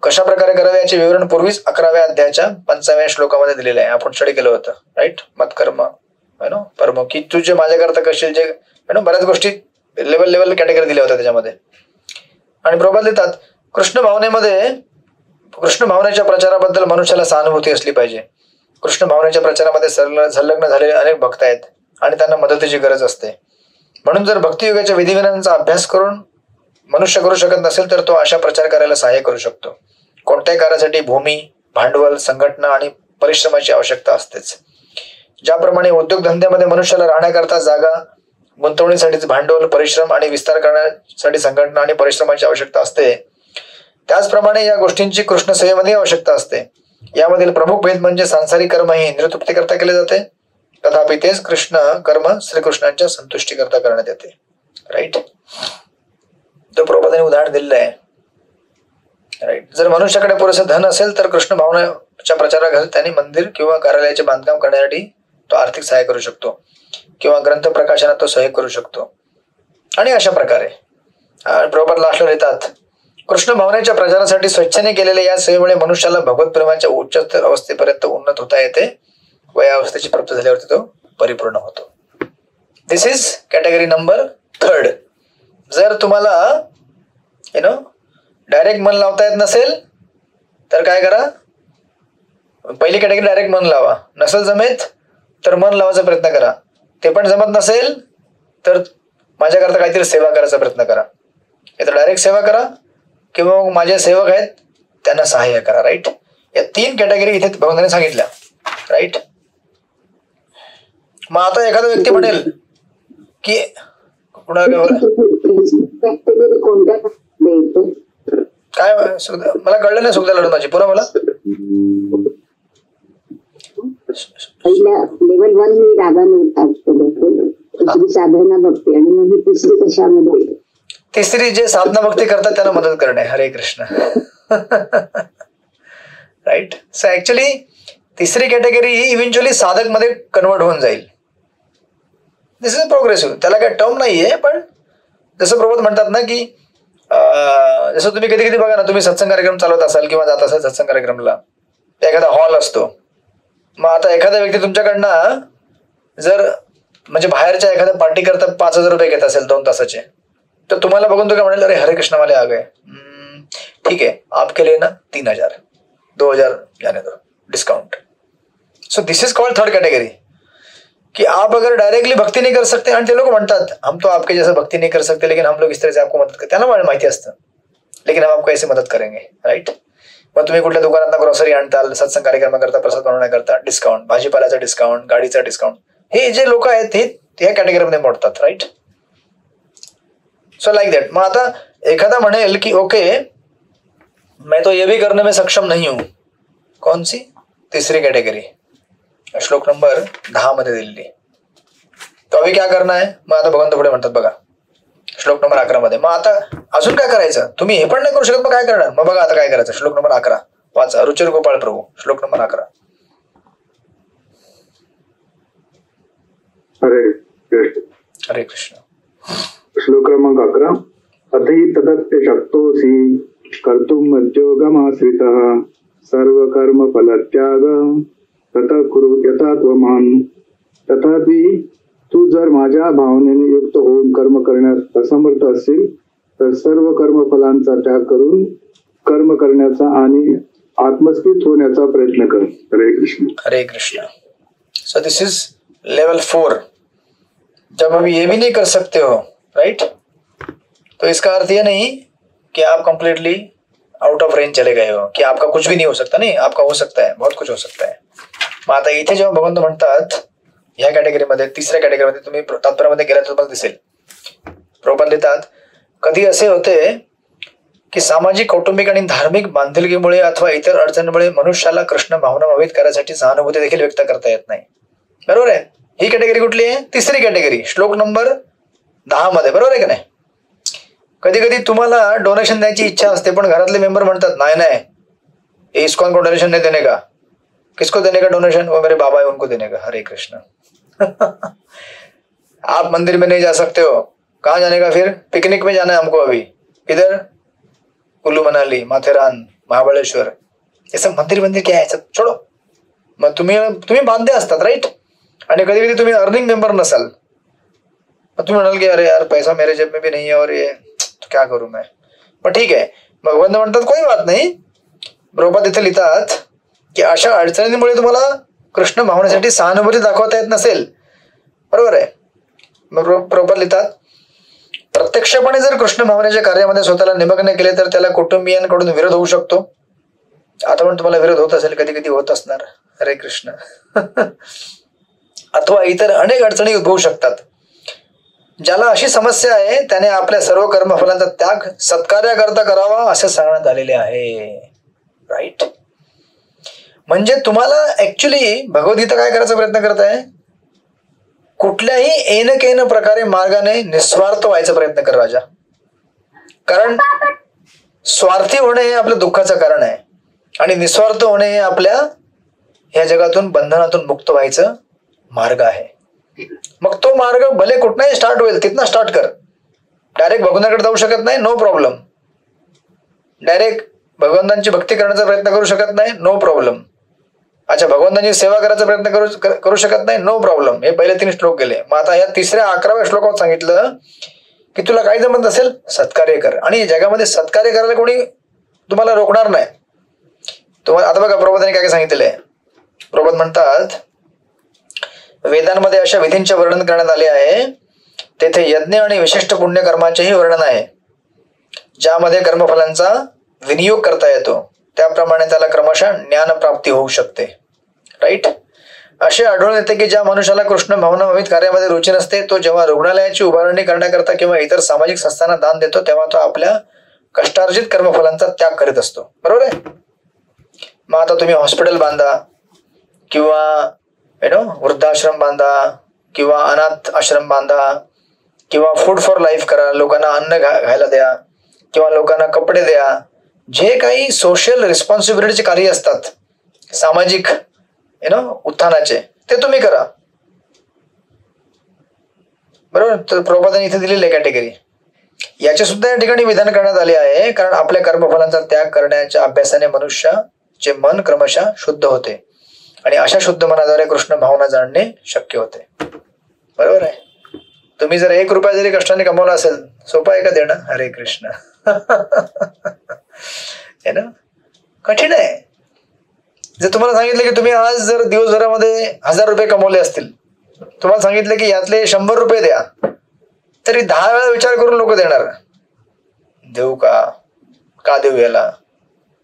A: कशा प्रकारे करावे याचे विवरण पूर्वीच 11व्या अध्यायाच्या 5व्या श्लोकामध्ये दिलेलं आहे, आपण स्टडी केलं होतं, राईट. मत्कर्म, परम, की तू जे माझ्याकरता करशील, जे बऱ्याच गोष्टी लेवल कॅटेगरी दिल्या होत्या त्याच्यामध्ये. आणि प्रभुपाद लिहितात, कृष्ण भावनेच्या प्रचाराबद्दल मनुष्याला सहानुभूती असली पाहिजे. कृष्ण भावनेच्या प्रचारामध्ये संलग्न झालेले अनेक भक्त आहेत आणि त्यांना मदतीची गरज असते. म्हणून जर भक्तियुगाच्या विधिविधानांचा अभ्यास करून मनुष्य करू शकत नसेल तर तो अशा प्रचार कार्याला सहाय्य करू शकतो. कोणत्याही कार्यासाठी भूमी, भांडवल, संघटना आणि परिश्रमाची आवश्यकता असतेच. ज्याप्रमाणे उद्योगधंद्यामध्ये मनुष्याला राहण्याकरता जागा, गुंतवणुकीसाठी भांडवल, परिश्रम आणि विस्तार करण्यासाठी संघटना आणि परिश्रमाची आवश्यकता असते, त्याचप्रमाणे या गोष्टींची कृष्ण सेवेमध्ये आवश्यकता असते. यामधील प्रमुख भेद म्हणजे सांसारिक कर्म हे इंद्रियतृप्तीकरता केले जाते, तथापि तेच कृष्ण कर्म श्रीकृष्णांच्या संतुष्टीकरता करण्यात येते, राईट. तो प्रभुपादांनी उदाहरण दिलेलं आहे, राईट. जर मनुष्याकडे पुरेसे धन असेल तर कृष्ण भावनेच्या प्रचारासाठी त्यांनी मंदिर किंवा कार्यालयाचे बांधकाम करण्यासाठी तो आर्थिक सहाय्य करू शकतो किंवा ग्रंथ प्रकाशनात तो सहयोग करू शकतो. आणि अशा प्रकारे प्रभुपाद लास्टला लिहितात, कृष्ण भावनेच्या प्रचारासाठी स्वेच्छेने केलेल्या या सेवेमुळे मनुष्याला भगवत प्रेमाच्या उच्चतर अवस्थेपर्यंत उन्नत होता येते व या अवस्थेची प्राप्त झाल्यावरती तो परिपूर्ण होतो. दिस इज कॅटेगरी नंबर 3rd. जर तुम्हाला डायरेक्ट मन लावता येत नसेल तर काय करा, पहिली कॅटेगरी डायरेक्ट मन लावा, नसेल जमेत तर मन लावायचा प्रयत्न करा, ते पण जमत नसेल तर माझ्याकरता काहीतरी सेवा करायचा प्रयत्न करा. तर डायरेक्ट सेवा करा किंवा मग माझे सेवक आहेत त्यांना सहाय्य करा, राईट. या 3 कॅटेगरी इथे भगवंतांनी सांगितल्या, राईट. मग आता एखादा व्यक्ती म्हणेल की काय, मला कळलं नाही सुखदा लढून माझी, पुन्हा मला.
C: लेवल 1 ही रागाने साधना भक्ती, आणि मग तिसरी कशामध्ये,
A: तिसरी जे साधना भक्ती करतात त्यांना मदत करणे. हरे कृष्ण. राईट. सो ऍक्च्युली तिसरी कॅटेगरी ही इव्हेंच्युअली साधक मध्ये कन्वर्ट होऊन जाईल. दिस इज प्रोग्रेसिव्ह, त्याला काही टर्म नाहीये, पण जसं प्रभुपाद म्हणतात ना की जसं तुम्ही कधी कधी बघा ना, तुम्ही सत्संग कार्यक्रम चालवत असाल किंवा जात असाल सत्संग कार्यक्रमला, तर एखादा हॉल असतो. मग आता एखादा व्यक्ती तुमच्याकडनं जर म्हणजे बाहेरच्या एखाद्या पार्टी करता 5,000 रुपये घेत असेल 2 तासाचे, तर तुम्हाला बघून तो काय म्हणेल, अरे हरे कृष्ण वाले आ गए, ठीक है आपके लिए ना 3,000 2,000 जाने दो discount. So this is called 3rd category कि आप अगर डायरेक्टली भक्ति नहीं कर सकते, आणि ते लोक म्हणतात हम तो आपके जैसा भक्ति नहीं कर सकते लेकिन हम लोग इस तरह से आपको मदद करते, त्यांना माहिती असतं, लेकिन हम आपको ऐसे मदत करेंगे, राईट. मग तुम्ही कुठल्या दुकानात ग्रॉसरी आणताल, सत्संग कार्यक्रम करता, प्रसाद बनवण्याकरता डिस्काउंट, भाजीपाल्याचा डिस्काउंट, गाडीचा डिस्काउंट, हे जे लोक आहेत हे या कॅटेगरीमध्ये मोडतात, राईट. So like that. मग आता एखादा म्हणेल की ओके मैं तो ये भी करने में सक्षम नहीं हूं, कौन सी, तीसरी कैटेगरी, श्लोक नंबर 10 मध्ये दिलेली. तो अभी क्या करना है, मग आता भगवंत पुढे म्हणतात बघा श्लोक नंबर 11 मध्ये, मग आता अजून काय करायचं, तुम्ही हे पण नाही करू शकत, मग काय करणार, मग बघा आता काय करायचं. श्लोक नंबर 11 वाचा, रुचिर गोपाळ प्रभू, श्लोक नंबर 11.
D: हरे कृष्ण.
A: हरे कृष्ण.
D: श्लोक क्रमांक 11. अथहि तदत्ते शक्तोसी कर्तुम मद्योगमाश्रितः सर्व कर्म फलत्याग तथा कुरु यथा त्वमाम. तथापि तू जर माझ्या भावनेने युक्त होऊन कर्म करण्यास असमर्थ असशील तर सर्व कर्मफलांचा त्याग करून कर्म करण्याचा आणि आत्मस्थित होण्याचा प्रयत्न कर. Hare Krishna.
A: Hare Krishna. So this is level 4. जब आप ये भी नहीं कर सकते हो, राइट, तो इसका अर्थ ये नहीं कि आप कंप्लीटली आउट ऑफ रेंज चले गए हो, की आपका कुछ भी नहीं हो सकता. नाही, आपका हो सकता है, बहुत कुछ हो सकता है. मग आता इथे जेव्हा भगवंत म्हणतात ह्या कॅटेगरीमध्ये, तिसऱ्या कॅटेगरीमध्ये तुम्ही तात्पर्यामध्ये गेला तर तुम्हाला दिसेल, प्रभुपाद लिहितात, कधी असे होते की सामाजिक, कौटुंबिक आणि धार्मिक बांधिलकीमुळे अथवा इतर अडचणीमुळे मनुष्याला कृष्ण भावना भावित करायसाठी सहानुभूती देखील व्यक्त करता येत नाही. बरोबर आहे. ही कॅटेगरी कुठली आहे? तिसरी कॅटेगरी, श्लोक नंबर 10 मध्ये. बरोबर आहे का नाही? कधी कधी तुम्हाला डोनेशन द्यायची इच्छा असते, पण घरातले मेंबर म्हणतात नाही नहीं, इस्कॉन को डोनेशन नहीं देने का. किसको देने का डोनेशन? वो मेरे बाबा है, उनको देने का. हरे कृष्ण. आप मंदिर में नहीं जा सकते हो, कहाँ जाने का फिर? पिकनिक में जाना है हमको अभी. किधर? कुल्लू मनाली, माथेरान, महाबळेश्वर. हे सब मंदिर क्या आहे, छोडो. मग तुम्ही बांधे असतात, राईट. आणि कधी कधी तुम्ही अर्निंग मेंबर नसाल, मग तुम्ही म्हणाल की अरे यार पैसा मेरे जेब में भी नहीं है और ये तो क्या करू मैं. पण ठीक आहे, भगवंत म्हणतात कोई बात नाही. प्रभुपाद इथे लिहितात की अशा अडचणींमुळे तुम्हाला कृष्ण भावनेसाठी सहानुभूती दाखवता येत नसेल, बरोबर आहे. मग प्रभुपाद लिहितात, प्रत्यक्षपणे जर कृष्ण भावनेच्या कार्यामध्ये स्वतःला निमग्न केले तर त्याला कुटुंबियांकडून विरोध होऊ शकतो. आता पण तुम्हाला विरोध होत असेल, कधी कधी होत असणार. हरे कृष्ण. अथवा इतर अनेक अडचणी उद्भवू शकतात. ज्याला अशी समस्या आहे त्याने आपल्या सर्व कर्मफलांचा त्याग सत्कार्याकरता करावा असे सांगण्यात आलेले आहे, राईट. म्हणजे तुम्हाला ऍक्च्युली भगवद्गीता काय करायचा प्रयत्न करत आहे? कुठल्याही एन केन प्रकारे मार्गाने निस्वार्थ व्हायचा प्रयत्न कर राजा. कारण स्वार्थी होणे हे आपल्या दुःखाचं कारण आहे आणि निस्वार्थ होणे हे आपल्या या जगातून बंधनातून मुक्त व्हायचं मार्ग आहे. मग तो मार्ग भले कुठलाही स्टार्ट होईल, तिथनं स्टार्ट कर. डायरेक्ट भगवंताकडे जाऊ शकत नाही, नो प्रॉब्लेम. डायरेक्ट भगवंतांची भक्ती करण्याचा प्रयत्न करू शकत नाही, नो प्रॉब्लेम. अच्छा, भगवंतांची सेवा करायचा प्रयत्न करू शकत नाही, नो प्रॉब्लेम. हे पहिले 3 श्लोक गेले. मग आता या तिसऱ्या 11व्या श्लोकात सांगितलं की तुला काही जमत असेल सत्कार्य कर, आणि जगामध्ये सत्कार्य करायला कोणी तुम्हाला रोखणार नाही. तुम्हाला आता बघा प्रभुपादांनी काय सांगितलेलं आहे. प्रभुपाद म्हणतात, वेदांमध्ये अशा विधींचे वर्णन करण्यात आले आहे, तेथे यज्ञ आणि विशिष्ट पुण्यकर्माचेही वर्णन आहे, ज्यामध्ये कर्मफलांचा विनियोग करता येतो. त्याप्रमाणे त्याला क्रमशः ज्ञान प्राप्ती होऊ शकते, राईट. असे आढळून येते की ज्या मनुष्याला कृष्ण भावना भावित कार्यामध्ये रुची नसते, तो जेव्हा रुग्णालयाची उभारणी करण्याकरता किंवा इतर सामाजिक संस्थांना दान देतो तेव्हा तो आपल्या कष्टार्जित कर्मफलांचा त्याग करीत असतो, बरोबर आहे. मग आता तुम्ही हॉस्पिटल बांधा किंवा वृद्धाश्रम बांधा किंवा अनाथ आश्रम बांधा किंवा फूड फॉर लाईफ करा, लोकांना अन्न घ्यायला द्या किंवा लोकांना कपडे द्या. जे काही सोशल रिस्पॉन्सिबिलिटीचे कार्य असतात, सामाजिक उत्थानाचे, ते तुम्ही करा, बरोबर. तर प्रभुपादांनी इथे दिलेली कॅटेगरी याचे सुद्धा या ठिकाणी विधान करण्यात आले आहे. कारण आपल्या कर्मफलांचा त्याग करण्याच्या अभ्यासाने मनुष्याचे मन क्रमशः शुद्ध होते आणि अशा शुद्ध मनाद्वारे कृष्ण भावना जाणणे शक्य होते, बरोबर आहे. तुम्ही जर 1 रुपया जरी कष्टाने कमवला असेल, सोपं आहे का देणं? हरे कृष्ण. है ना, कठीण आहे. जर तुम्हाला सांगितलं की तुम्ही आज जर दिवसभरामध्ये 1000 रुपये कमवले असतील, तुम्हाला सांगितलं की यातले 100 रुपये द्या, तरी 10 वेळा विचार करून लोक देणार. देऊ का देऊ याला?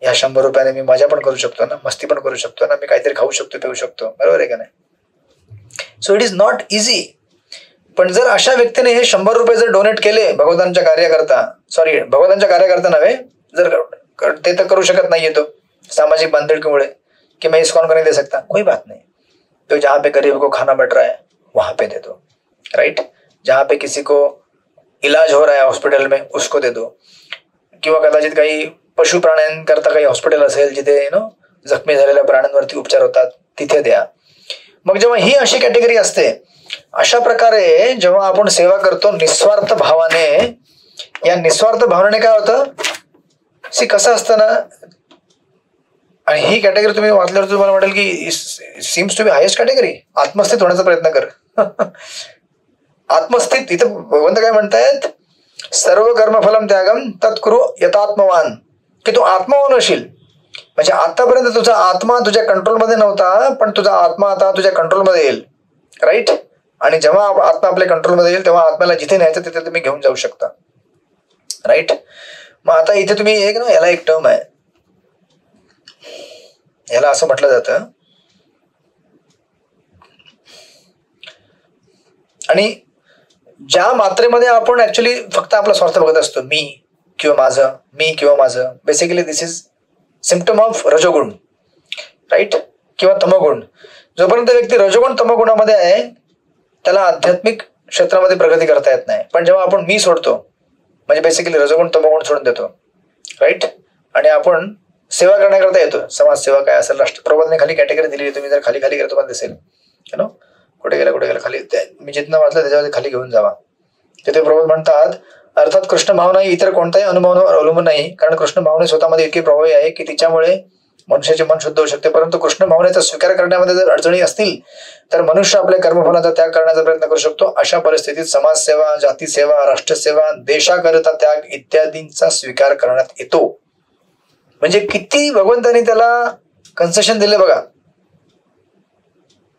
A: या 100 रुपयाने मी मजा पण करू शकतो ना, मस्ती पण करू शकतो ना, मी काहीतरी खाऊ शकतो, पिऊ शकतो, बरोबर आहे का नाही. So it is not easy. पण जर अशा व्यक्तीने हे 100 रुपये जर डोनेट केले भगवंतांच्या कार्याकरता नव्हे, जर ते तर करू शकत नाहीये तो सामाजिक बांधिलकीमुळे कि मैं इस्कॉन को नहीं दे सकता, कोई बात नहीं. तो जहाँ पे गरीब को खाना बट रहा है वहां पे दे दो, राइट. जहाँ पे किसी को इलाज हो रहा है हॉस्पिटल में उसको दे दो, किंवा कदाचित काही पशु प्राण्यांकरता काही हॉस्पिटल असेल जिथे जखमी झालेल्या प्राण्यांवरती उपचार होतात, तिथे द्या. मग जेव्हा ही अशी कॅटेगरी असते, अशा प्रकारे जेव्हा आपण सेवा करतो निस्वार्थ भावाने, या निस्वार्थ भावनेने काय होतं, कसं असतं ना, आणि ही कॅटेगरी तुम्ही वाचल्यावर तुम्हाला वाटेल की seems to be highest category. आत्मस्थित होण्याचा प्रयत्न कर. आत्मस्थित, इथं भगवंत काय म्हणतायत, सर्व कर्मफलम त्यागम तत्कुरु यथात्मवान, की तू आत्मवान होशील. म्हणजे आतापर्यंत तुझा आत्मा तुझ्या कंट्रोलमध्ये नव्हता, पण तुझा आत्मा आता तुझ्या कंट्रोलमध्ये येईल. राईट. आणि जेव्हा आत्मा आपल्या कंट्रोलमध्ये येईल तेव्हा आत्म्याला जिथे न्यायचं तिथे तुम्ही घेऊन जाऊ शकता. राईट. मग आता इथे तुम्ही एक ना, याला एक टर्म आहे, याला असं म्हटलं जातं, आणि ज्या मात्रेमध्ये आपण ऍक्च्युली फक्त आपला स्वार्थ बघत असतो, मी किंवा माझं, basically this is symptom of रजोगुण. राईट. किंवा तमोगुण. जोपर्यंत व्यक्ती रजोगुण तमोगुणामध्ये आहे त्याला आध्यात्मिक क्षेत्रामध्ये प्रगती करता येत नाही. पण जेव्हा आपण मी सोडतो, म्हणजे बेसिकली रजोगुण तमोगुण सोडून देतो, राईट, आणि आपण सेवा करण्याकरता येतो. समाजसेवा काय असेल, राष्ट्रप्रबोधने खाली कॅटेगरी दिली, तुम्ही जर खाली गेला तुम्हाला दिसेल, कुठे गेला खाली, मी जिथनं वाचलं त्याच्यामध्ये खाली घेऊन जावा. तिथे प्रबोध म्हणतात, अर्थात कृष्ण भावना ही इतर कोणत्याही अनुभवावर अवलंबून नाही, कारण कृष्ण भावना स्वतःमध्ये इतकी प्रभावी आहे की तिच्यामुळे मनुष्याचे मन शुद्ध होऊ शकते. परंतु कृष्ण भावनेचा स्वीकार करण्यामध्ये जर अडचणी असतील तर मनुष्य आपल्या कर्मफलाचा त्याग करण्याचा प्रयत्न करू शकतो. अशा परिस्थितीत समाजसेवा, जातीसेवा, राष्ट्रसेवा, देशाकरिता त्याग इत्यादींचा स्वीकार करण्यात येतो. म्हणजे किती भगवंतांनी त्याला कन्सेशन दिले बघा.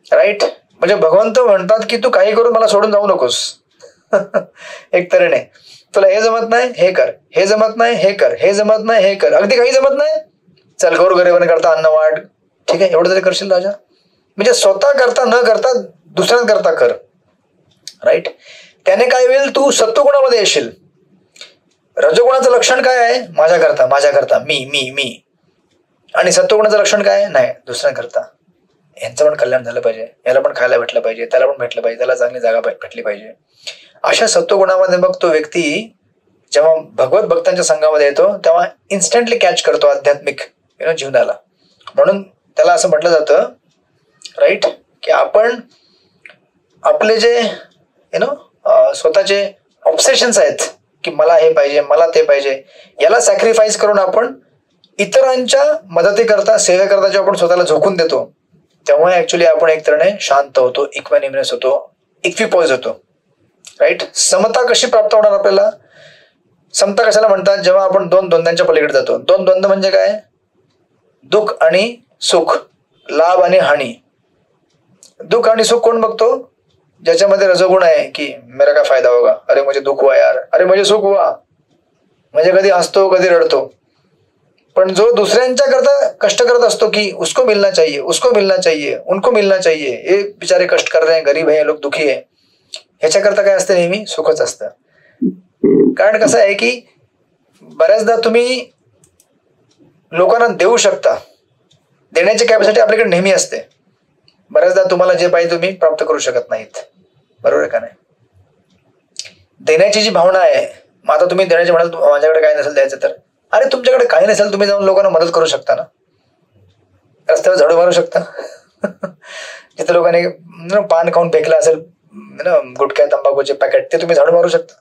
A: राईट. म्हणजे भगवंत म्हणतात की तू काही करून मला सोडून जाऊ नकोस. एक तऱ्हेने तुला हे जमत नाही हे कर, हे जमत नाही हे कर, हे जमत नाही हे कर, अगदी काही जमत नाही, चल गौर गरिबाने करता अन्न वाढ, ठीक आहे, एवढं तरी करशील राजा. म्हणजे स्वतः करता न करता दुसऱ्यांकरता कर. राईट. त्याने काय होईल, तू सत्वगुणामध्ये येशील. रजोगुणाचं लक्षण काय आहे, माझ्याकरता मी मी मी, आणि सत्वगुणाचं लक्षण काय, नाही, दुसऱ्यांकरता. यांचं पण कल्याण झालं पाहिजे, याला पण खायला भेटलं पाहिजे, त्याला पण भेटलं पाहिजे, त्याला चांगली जागा भेटली पाहिजे. अशा सत्वगुणामध्ये मग तो व्यक्ती जेव्हा भगवत भक्तांच्या संघामध्ये येतो तेव्हा इन्स्टंटली कॅच करतो आध्यात्मिक जीवनाला. म्हणून त्याला असं म्हटलं जातं, राईट, की आपण आपले जे स्वतःचे ऑब्सेशन्स आहेत की मला हे पाहिजे, मला ते पाहिजे, याला सॅक्रिफाईस करून आपण इतरांच्या मदतीकरता, सेवेकरता जेव्हा आपण स्वतःला झोकून देतो तेव्हा ऍक्च्युली आपण एक तऱ्हेने शांत होतो, इक्वॅनिमस होतो, इक्विपॉइज होतो. राईट. समता कशी प्राप्त होणार आपल्याला, समता कशाला म्हणतात, जेव्हा आपण दोन द्वंद्वांच्या पलीकडे जातो. दोन द्वंद्व म्हणजे काय, दुःख आणि सुख, लाभ आणि हानी. दुःख आणि सुख कोण बघतो, ज्याच्यामध्ये रजोगुण आहे की मेरा काय फायदा होगा, अरे मुझे दुःख हुआ यार, अरे मुझे सुख हुआ, म्हणजे कधी हसतो कधी रडतो. पण जो दुसऱ्यांच्या करता कष्ट करत असतो की उसको मिलना चाहिए, उसको मिलना चाहिए, उनको मिलना चाहिए, ये बिचारे कष्ट कर रहे हैं, गरीब है, लोक दुखी आहे, ह्याच्याकरता काय असतं, नेहमी सुखच असतं. कारण कसं आहे की बऱ्याचदा तुम्ही लोकांना देऊ शकता, देण्याची कॅपॅसिटी आपल्याकडे नेहमी असते. बऱ्याचदा तुम्हाला जे पाहिजे तुम्ही प्राप्त करू शकत नाहीत. बरोबर आहे का नाही. देण्याची जी भावना आहे, मग आता तुम्ही देण्याची म्हणाल माझ्याकडे काय नसेल द्यायचं, तर अरे तुमच्याकडे काही नसेल तुम्ही जाऊन लोकांना मदत करू शकता ना, रस्त्यावर झाडू मारू शकता. जिथे लोकांनी पान खाऊन फेकलं असेल गुटख्या तंबाखूचे पॅकेट, ते तुम्ही झाडू मारू शकता.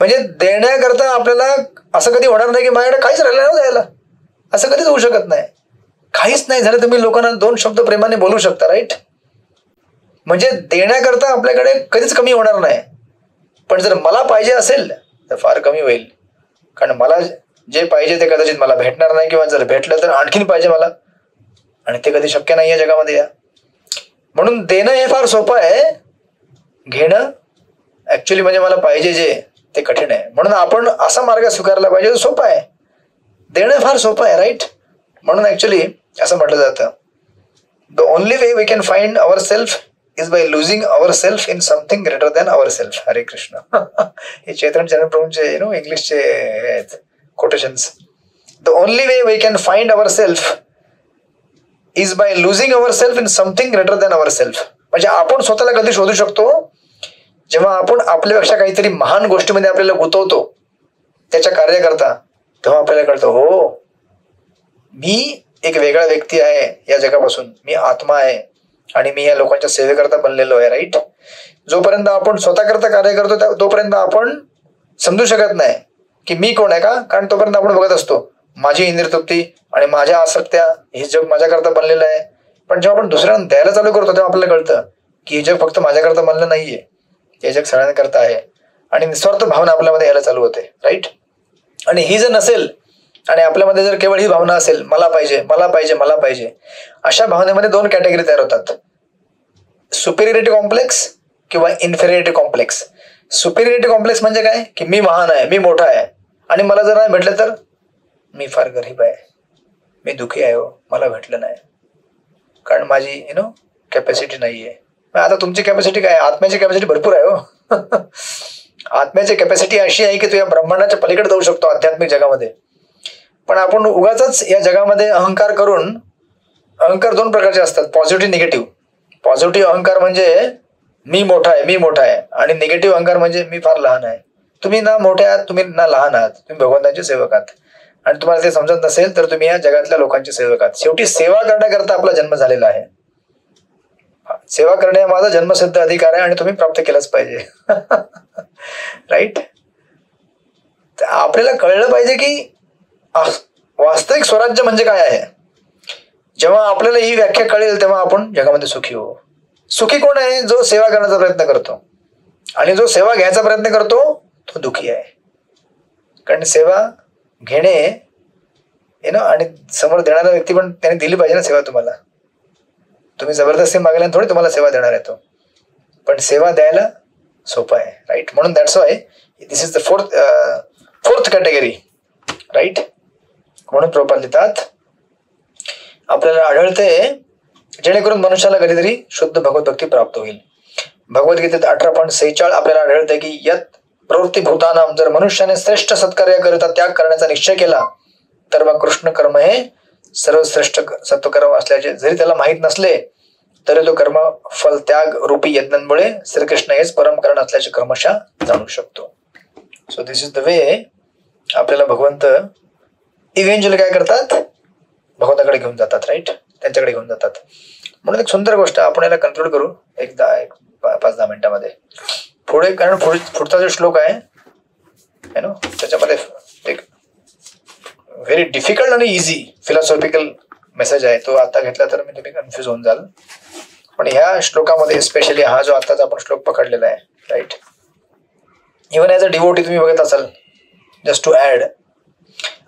A: म्हणजे देण्याकरता आपल्याला असं कधी होणार नाही की माझ्याकडे काहीच राहिलं ना द्यायला, असं कधीच होऊ शकत नाही. काहीच नाही झालं तुम्ही लोकांना दोन शब्द प्रेमाने बोलू शकता. राईट. म्हणजे देण्याकरता आपल्याकडे कधीच कमी होणार नाही. पण जर मला पाहिजे असेल तर फार कमी होईल, कारण मला जे पाहिजे ते कदाचित मला भेटणार नाही, किंवा जर भेटलं तर आणखीन पाहिजे मला, आणि ते कधी शक्य नाही आहे जगामध्ये. म्हणून देणं हे फार सोपं आहे, घेणं ऍक्च्युली म्हणजे मला पाहिजे जे ते कठीण आहे. म्हणून आपण असा मार्ग स्वीकारला पाहिजे जो सोपा आहे. देणं फार सोपं आहे. राईट. म्हणून ऍक्च्युली असं म्हटलं जातं, the only way we can find our self is by losing our self in something greater than our self. Hare Krishna. हे चैतन्य चरण प्रभूंचे इंग्लिशचे आहेत quotations. The only way we can find our self is by losing our self in something greater than our self. म्हणजे आपण स्वतःला कधी शोधू शकतो जेव्हा आपण आपल्यापेक्षा काहीतरी महान गोष्टीमध्ये आपल्याला गुंतवतो त्याच्या कार्याकरता, तेव्हा आपल्याला कळतं हो मी एक वेगळा व्यक्ती आहे या जगापासून, मी आत्मा आहे, आणि मी या लोकांच्या सेवेकरता बनलेलो आहे. राईट. जोपर्यंत आपण स्वतःकरता कार्य करतो तोपर्यंत आपण समजू शकत नाही की मी कोण आहे. का? कारण तोपर्यंत आपण बघत असतो माझी इंद्रिय तृप्ती आणि माझ्या आसक्त्या, हे जग माझ्याकरता बनलेलं आहे. पण जेव्हा आपण दुसऱ्यांना द्यायला चालू करतो तेव्हा आपल्याला कळतं की हे जग फक्त माझ्याकरता बनलं नाहीये, हे जग सगळ्यांकरता आहे. आणि निस्वार्थ भावना आपल्यामध्ये यायला चालू होते. राईट. आणि ही जर नसेल आणि आपल्यामध्ये जर केवळ ही भावना असेल, मला पाहिजे मला पाहिजे मला पाहिजे, अशा भावनेमध्ये 2 कॅटेगरी तयार होतात. सुपेरियरिटी कॉम्प्लेक्स किंवा इन्फेरियरिटी कॉम्प्लेक्स. सुपेरियरिटी कॉम्प्लेक्स म्हणजे काय की मी महान आहे, मी मोठा आहे, आणि मला जर नाही भेटलं तर मी फार गरीब आहे, मी दुःखी आहे, हो मला भेटलं नाही कारण माझी कॅपॅसिटी नाहीये. आता तुमची कॅपॅसिटी काय? आत्म्याची कॅपॅसिटी भरपूर आहे हो. आत्म्याची कॅपॅसिटी अशी आहे की तू या ब्रह्मांडाच्या पलीकडे जाऊ शकतो आध्यात्मिक जगामध्ये. पण आपण उगाच या जगामध्ये अहंकार करून, अहंकार 2 प्रकारचे असतात, पॉझिटिव्ह निगेटिव्ह. पॉझिटिव्ह अहंकार म्हणजे मी मोठा आहे, मी मोठा आहे, आणि निगेटिव्ह अहंकार म्हणजे मी फार लहान आहे. तुम्ही ना मोठे आहात, तुम्ही ना लहान आहात, तुम्ही भगवंतांचे सेवक आहात. आणि तुम्हाला ते समजत नसेल तर तुम्ही या जगातल्या लोकांचे सेवक आहात. शेवटी सेवा करण्याकरता आपला जन्म झालेला आहे. सेवा करणे हा माझा जन्मसिद्ध अधिकार आहे आणि तुम्ही प्राप्त केलाच पाहिजे. राईट. आपल्याला कळलं पाहिजे की वास्तविक स्वराज्य म्हणजे काय आहे. जेव्हा आपल्याला ही व्याख्या कळेल तेव्हा आपण जगामध्ये सुखी होऊ. सुखी कोण आहे? जो सेवा करण्याचा प्रयत्न करतो, आणि जो सेवा घ्यायचा प्रयत्न करतो तो दुःखी आहे. कारण सेवा घेणे आणि समोर देणारा व्यक्ती पण त्याने दिली पाहिजे ना सेवा तुम्हाला. तुम्ही जबरदस्ती मागल्याने थोडी तुम्हाला सेवा देणार आहे तो, पण सेवा द्यायला सोपं आहे. राईट. म्हणून that's why this is the fourth category. Right. म्हणून प्रभुपाद लिहितात आपल्याला आढळते जेणेकरून मनुष्याला कधीतरी शुद्ध भगवत भक्ती प्राप्त होईल. भगवद्गीतेत 18.46 आपल्याला आढळते की यत प्रवृत्ती भूतानाम, जर मनुष्याने श्रेष्ठ सत्कार्य करिता त्याग करण्याचा निश्चय केला तर मग कृष्ण कर्म हे सर्वश्रेष्ठ सत्कर्म असल्याचे जरी त्याला माहीत नसले तरी तो कर्म फल त्याग रूपी यज्ञांमुळे श्रीकृष्ण हेच परम कारण असल्याचे क्रमशः जाणू शकतो. So this is the way आपल्याला भगवंत इव्हेंच्युअली काय करतात? भगवंताकडे घेऊन जातात. राईट. त्यांच्याकडे घेऊन जातात. म्हणून एक सुंदर गोष्ट आपण याला कंक्लूड करू एक 5-10 मिनिटांमध्ये पुढे. कारण पुढचा जो श्लोक आहे त्याच्यामध्ये एक व्हेरी डिफिकल्ट आणि इझी फिलॉसॉफिकल मेसेज आहे. तो आता घेतला तर तुम्ही कन्फ्युज होऊन जाल. पण ह्या श्लोकामध्ये स्पेशली हा जो आताच आपण श्लोक पकडलेला आहे. Right. Even as a devotee तुम्ही बघत असाल, जस्ट टू ऍड,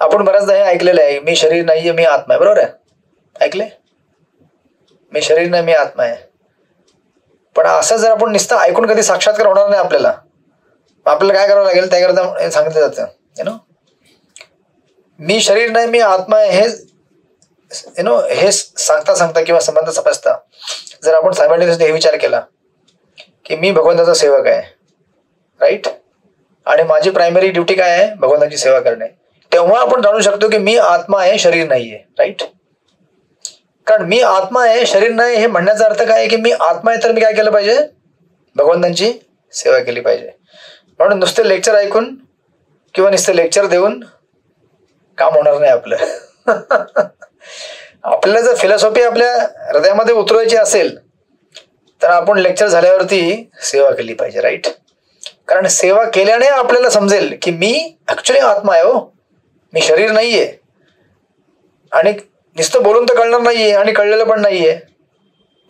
A: आपण बऱ्याचदा हे ऐकलेलं आहे, मी शरीर नाहीये मी आत्मा आहे. बरोबर आहे? ऐकले? मी शरीर नाही मी आत्मा आहे. पण असं जर आपण नुसतं ऐकून कधी साक्षात्कार होणार नाही आपल्याला. आपल्याला काय करावं लागेल त्याकरता सांगितलं जातं मी शरीर नाही मी आत्मा आहे हे सांगता किंवा संबंध समजता जर आपण सायमल्टेनियसली हे विचार केला की मी भगवंताचा सेवक आहे. राईट. आणि माझी प्रायमरी ड्युटी काय आहे? भगवंताची सेवा करणे. तेव्हा आपण जाणू शकतो की मी आत्मा आहे शरीर नाहीये. राईट. कारण मी आत्मा आहे शरीर नाही हे म्हणण्याचा अर्थ काय आहे की मी आत्मा आहे तर मी काय केलं पाहिजे? भगवंतांची सेवा केली पाहिजे. म्हणून नुसते लेक्चर ऐकून किंवा नुसते लेक्चर देऊन काम होणार नाही आपलं. आपल्याला जर फिलॉसॉफी आपल्या हृदयामध्ये उतरवायची असेल तर आपण लेक्चर झाल्यावरती सेवा केली पाहिजे. राईट. कारण सेवा केल्याने आपल्याला समजेल की मी ऍक्च्युली आत्मा आहे. हो, मी शरीर नाहीये. आणि नुसतं बोलून तर कळणार नाहीये आणि कळलेलं पण नाहीये.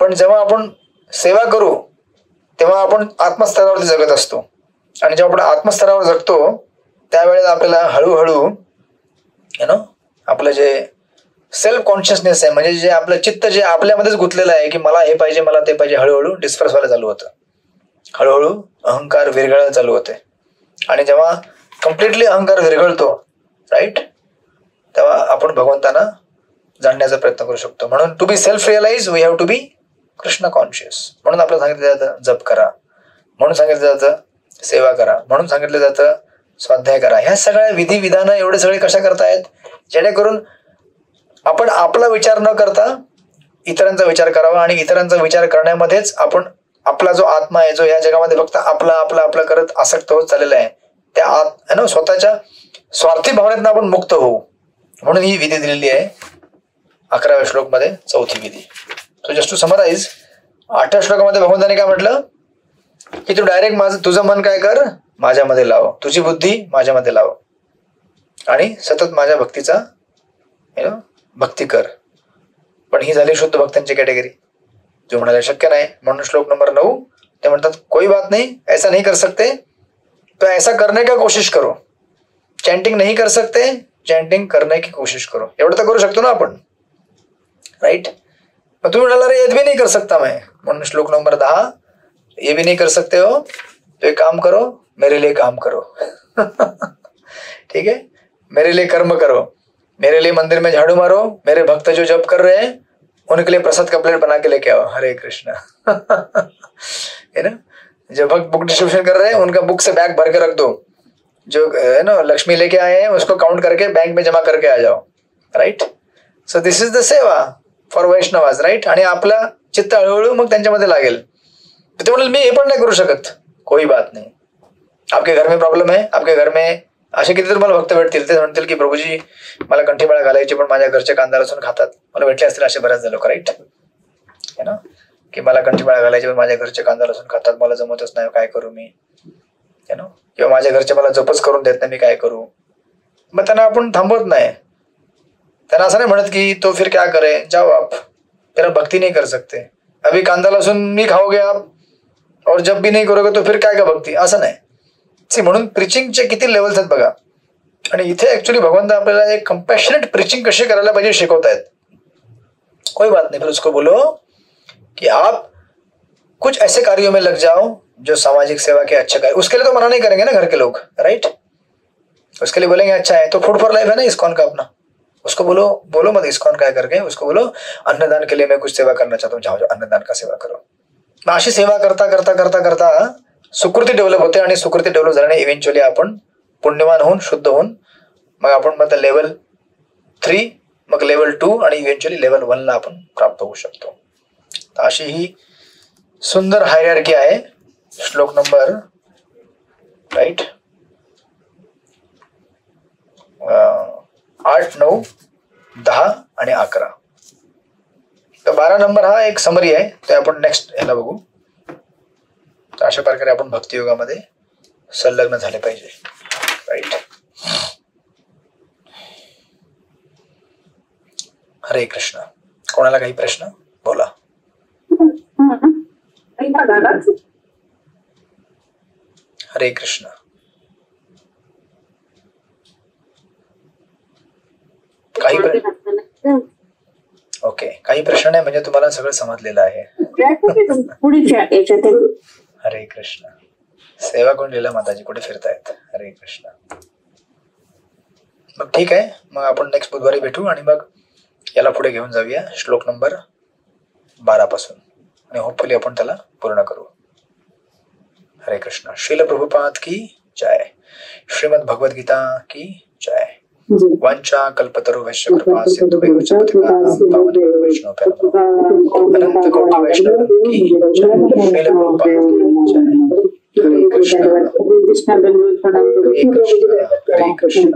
A: पण जेव्हा आपण सेवा करू तेव्हा आपण आत्मस्तरावरती जगत असतो. आणि जेव्हा आपण आत्मस्तरावर जगतो त्यावेळेला आपल्याला हळूहळू आपलं जे सेल्फ कॉन्शियसनेस आहे, म्हणजे जे आपलं चित्त जे आपल्यामध्येच गुंतलेलं आहे की मला हे पाहिजे मला ते पाहिजे, हळूहळू डिस्पर्स व्हायला चालू होतं. हळूहळू अहंकार विरघळायला चालू होते. आणि जेव्हा कम्प्लिटली अहंकार विरघळतो, राईट, तेव्हा आपण भगवंतांना जाणण्याचा प्रयत्न करू शकतो. म्हणून to be self realize we have to be Krishna conscious. म्हणून आपल्याला सांगितलं जातं जप करा, म्हणून सांगितलं जातं सेवा करा, म्हणून सांगितलं जातं स्वाध्याय करा. ह्या सगळ्या विधी विधानं एवढे सगळे कशा करतायत? जेणेकरून आपण आपला विचार न करता इतरांचा विचार करावा. आणि इतरांचा विचार करण्यामध्येच आपण आपला जो आत्मा आहे जो या जगामध्ये फक्त आपला आपला आपला करत आसक्त होत चाललेला आहे त्या स्वतःच्या स्वार्थी भावनेतनं आपण मुक्त होऊ. म्हणून ही विधी दिलेली आहे 11व्या श्लोक मध्ये, चौथी विधी. सो जस्ट टू समराइज, 8व्या श्लोकामध्ये भगवंताने काय म्हटलं की तू डायरेक्ट माझं तुझं मन काय कर, माझ्यामध्ये लाव, तुझी बुद्धी माझ्यामध्ये लाव आणि सतत माझ्या भक्तीचा भक्ती कर. पण ही झाली शुद्ध भक्तांची कॅटेगरी. जो म्हणाले शक्य नाही, म्हणून श्लोक नंबर 9 ते म्हणतात कोई बात नहीं, ऐसा नहीं कर सकते तो ऐसा करने का कोशिश करो. चॅन्टिंग नहीं कर सकते, चॅन्टिंग करने की कोशिश करो. एवढं तर करू शकतो ना आपण, राईट. मग तुम्ही म्हणाला रे ये भी नहीं कर सकता मैं, म्हणून श्लोक नंबर 10 ये भी नहीं कर सकते हो तो एक काम करो, मेरे लिए काम करो. ठीक है, मेरे लिए कर्म करो, मेरे लिए मंदिर में झाड़ू मारो, मेरे भक्त जो जप कर रहे हैं उनके लिए प्रसाद का प्लेट बना के लेके आओ. हरे कृष्णा. है ना, जो भक्त बुक डिस्ट्रीब्यूशन कर रहे हैं उनका बुक से बैग भर के रख दो. जो है ना लक्ष्मी लेके आए हैं उसको काउंट करके बैंक में जमा करके आ जाओ. Right. So this is the seva for Vaishnavas. Right. आणि आपला चित्त हळूहळू मग त्यांच्यामध्ये लागेल. ते म्हणाल मी हे पण नाही करू शकत, कोई बात नाही. आपके घर में प्रॉब्लेम आहे, आपके घर में असे किती तुम्हाला भक्त भेटतील ते म्हणतील की प्रभूजी मला कंठीमाळा घालायची पण माझ्या घरचे कांदा लसूण खातात. मला भेटले असतील असे बऱ्याच लोक. राईट. है ना, की मला कंठीमाळा घालायची पण माझ्या घरचे कांदा लसूण खातात, मला जमतच नाही, काय करू मी. है ना, किंवा माझ्या घरचे मला जपच करून देत नाही, मी काय करू. मग त्यांना आपण थांबवत नाही. त्यांना असं नाही म्हणत की तो फिर क्या करे, जाओ आप, तेरा भक्ती नहीं कर सकते. अभी कांदा लसूण नहीं खाओगे आप और जब भी नहीं करोगे तो फिर काय का भक्ती, असं नाही. म्हणून प्रिचिंगचे किती लेवल्स आहेत बघा. आणि इथे ऍक्च्युअली भगवंत आपल्याला एक कंपॅशनेट प्रिचिंग कशी करायला पाहिजे शिकवतायत. कोई बात नहीं, फिर उसको बोलो कि आप कुछ ऐसे कार्यों में लग जाओ जो सामाजिक सेवा के अच्छे कार्य. उसके लिए तो मना नहीं करेंगे ना घर के लोग. राइट. उसके लिए बोलेंगे अच्छा है तो फूड फॉर लाइफ है ना इस्कॉन का अपना, उसको बोलो मत इस्कॉन काय करके, उसको बोलो अन्नदान के लिए मैं कुछ सेवा करना चाहता हूँ, जाओ अन्नदान का सेवा करो. मग अशी सेवा करता करता करता करता सुकृती डेव्हलप होते आणि सुकृती डेव्हलप झाल्याने इव्हेंच्युअली आपण पुण्यवान होऊन शुद्ध होऊन मग आपण मग लेवल 3 मग लेवल 2 आणि इव्हेंच्युअली लेवल 1 ला आपण प्राप्त होऊ शकतो. अशी ही सुंदर हायरार्की आहे. श्लोक नंबर राईट 8, 9, 10 आणि 11. तर 12 नंबर हा एक समरी आहे, ते आपण नेक्स्ट याला बघू. तर अशा प्रकारे आपण भक्तियोगामध्ये संलग्न झाले पाहिजे. राईट. हरे कृष्ण. कोणाला काही प्रश्न बोला. हरे कृष्ण. काही ओके, काही प्रश्न नाही म्हणजे तुम्हाला सगळं समजलेलं आहे. हरे कृष्ण. सेवा कोण लिहिला माताजी, कुठे फिरतायत. हरे कृष्ण. मग ठीक आहे, मग आपण नेक्स्ट बुधवारी भेटू आणि मग याला पुढे घेऊन जाऊया श्लोक नंबर 12 पासून आणि होपफुली आपण त्याला पूर्ण करू. हरे कृष्ण. श्रील प्रभुपाद की जय. श्रीमद् भगवद गीता की जय. वांछा कल्पतरु वैश्य कृपा सिंधु च पतितानां पावनेभ्यो वैष्णवेभ्यो नमः. अनंत कोटि वैष्णव की जय. श्रील प्रभुपाद की जय. हरे कृष्ण. हरे कृष्ण. हरे कृष्ण.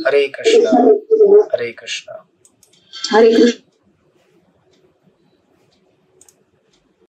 A: हरे कृष्ण. हरे कृष्ण. हरे कृष्ण. हरे कृष्ण.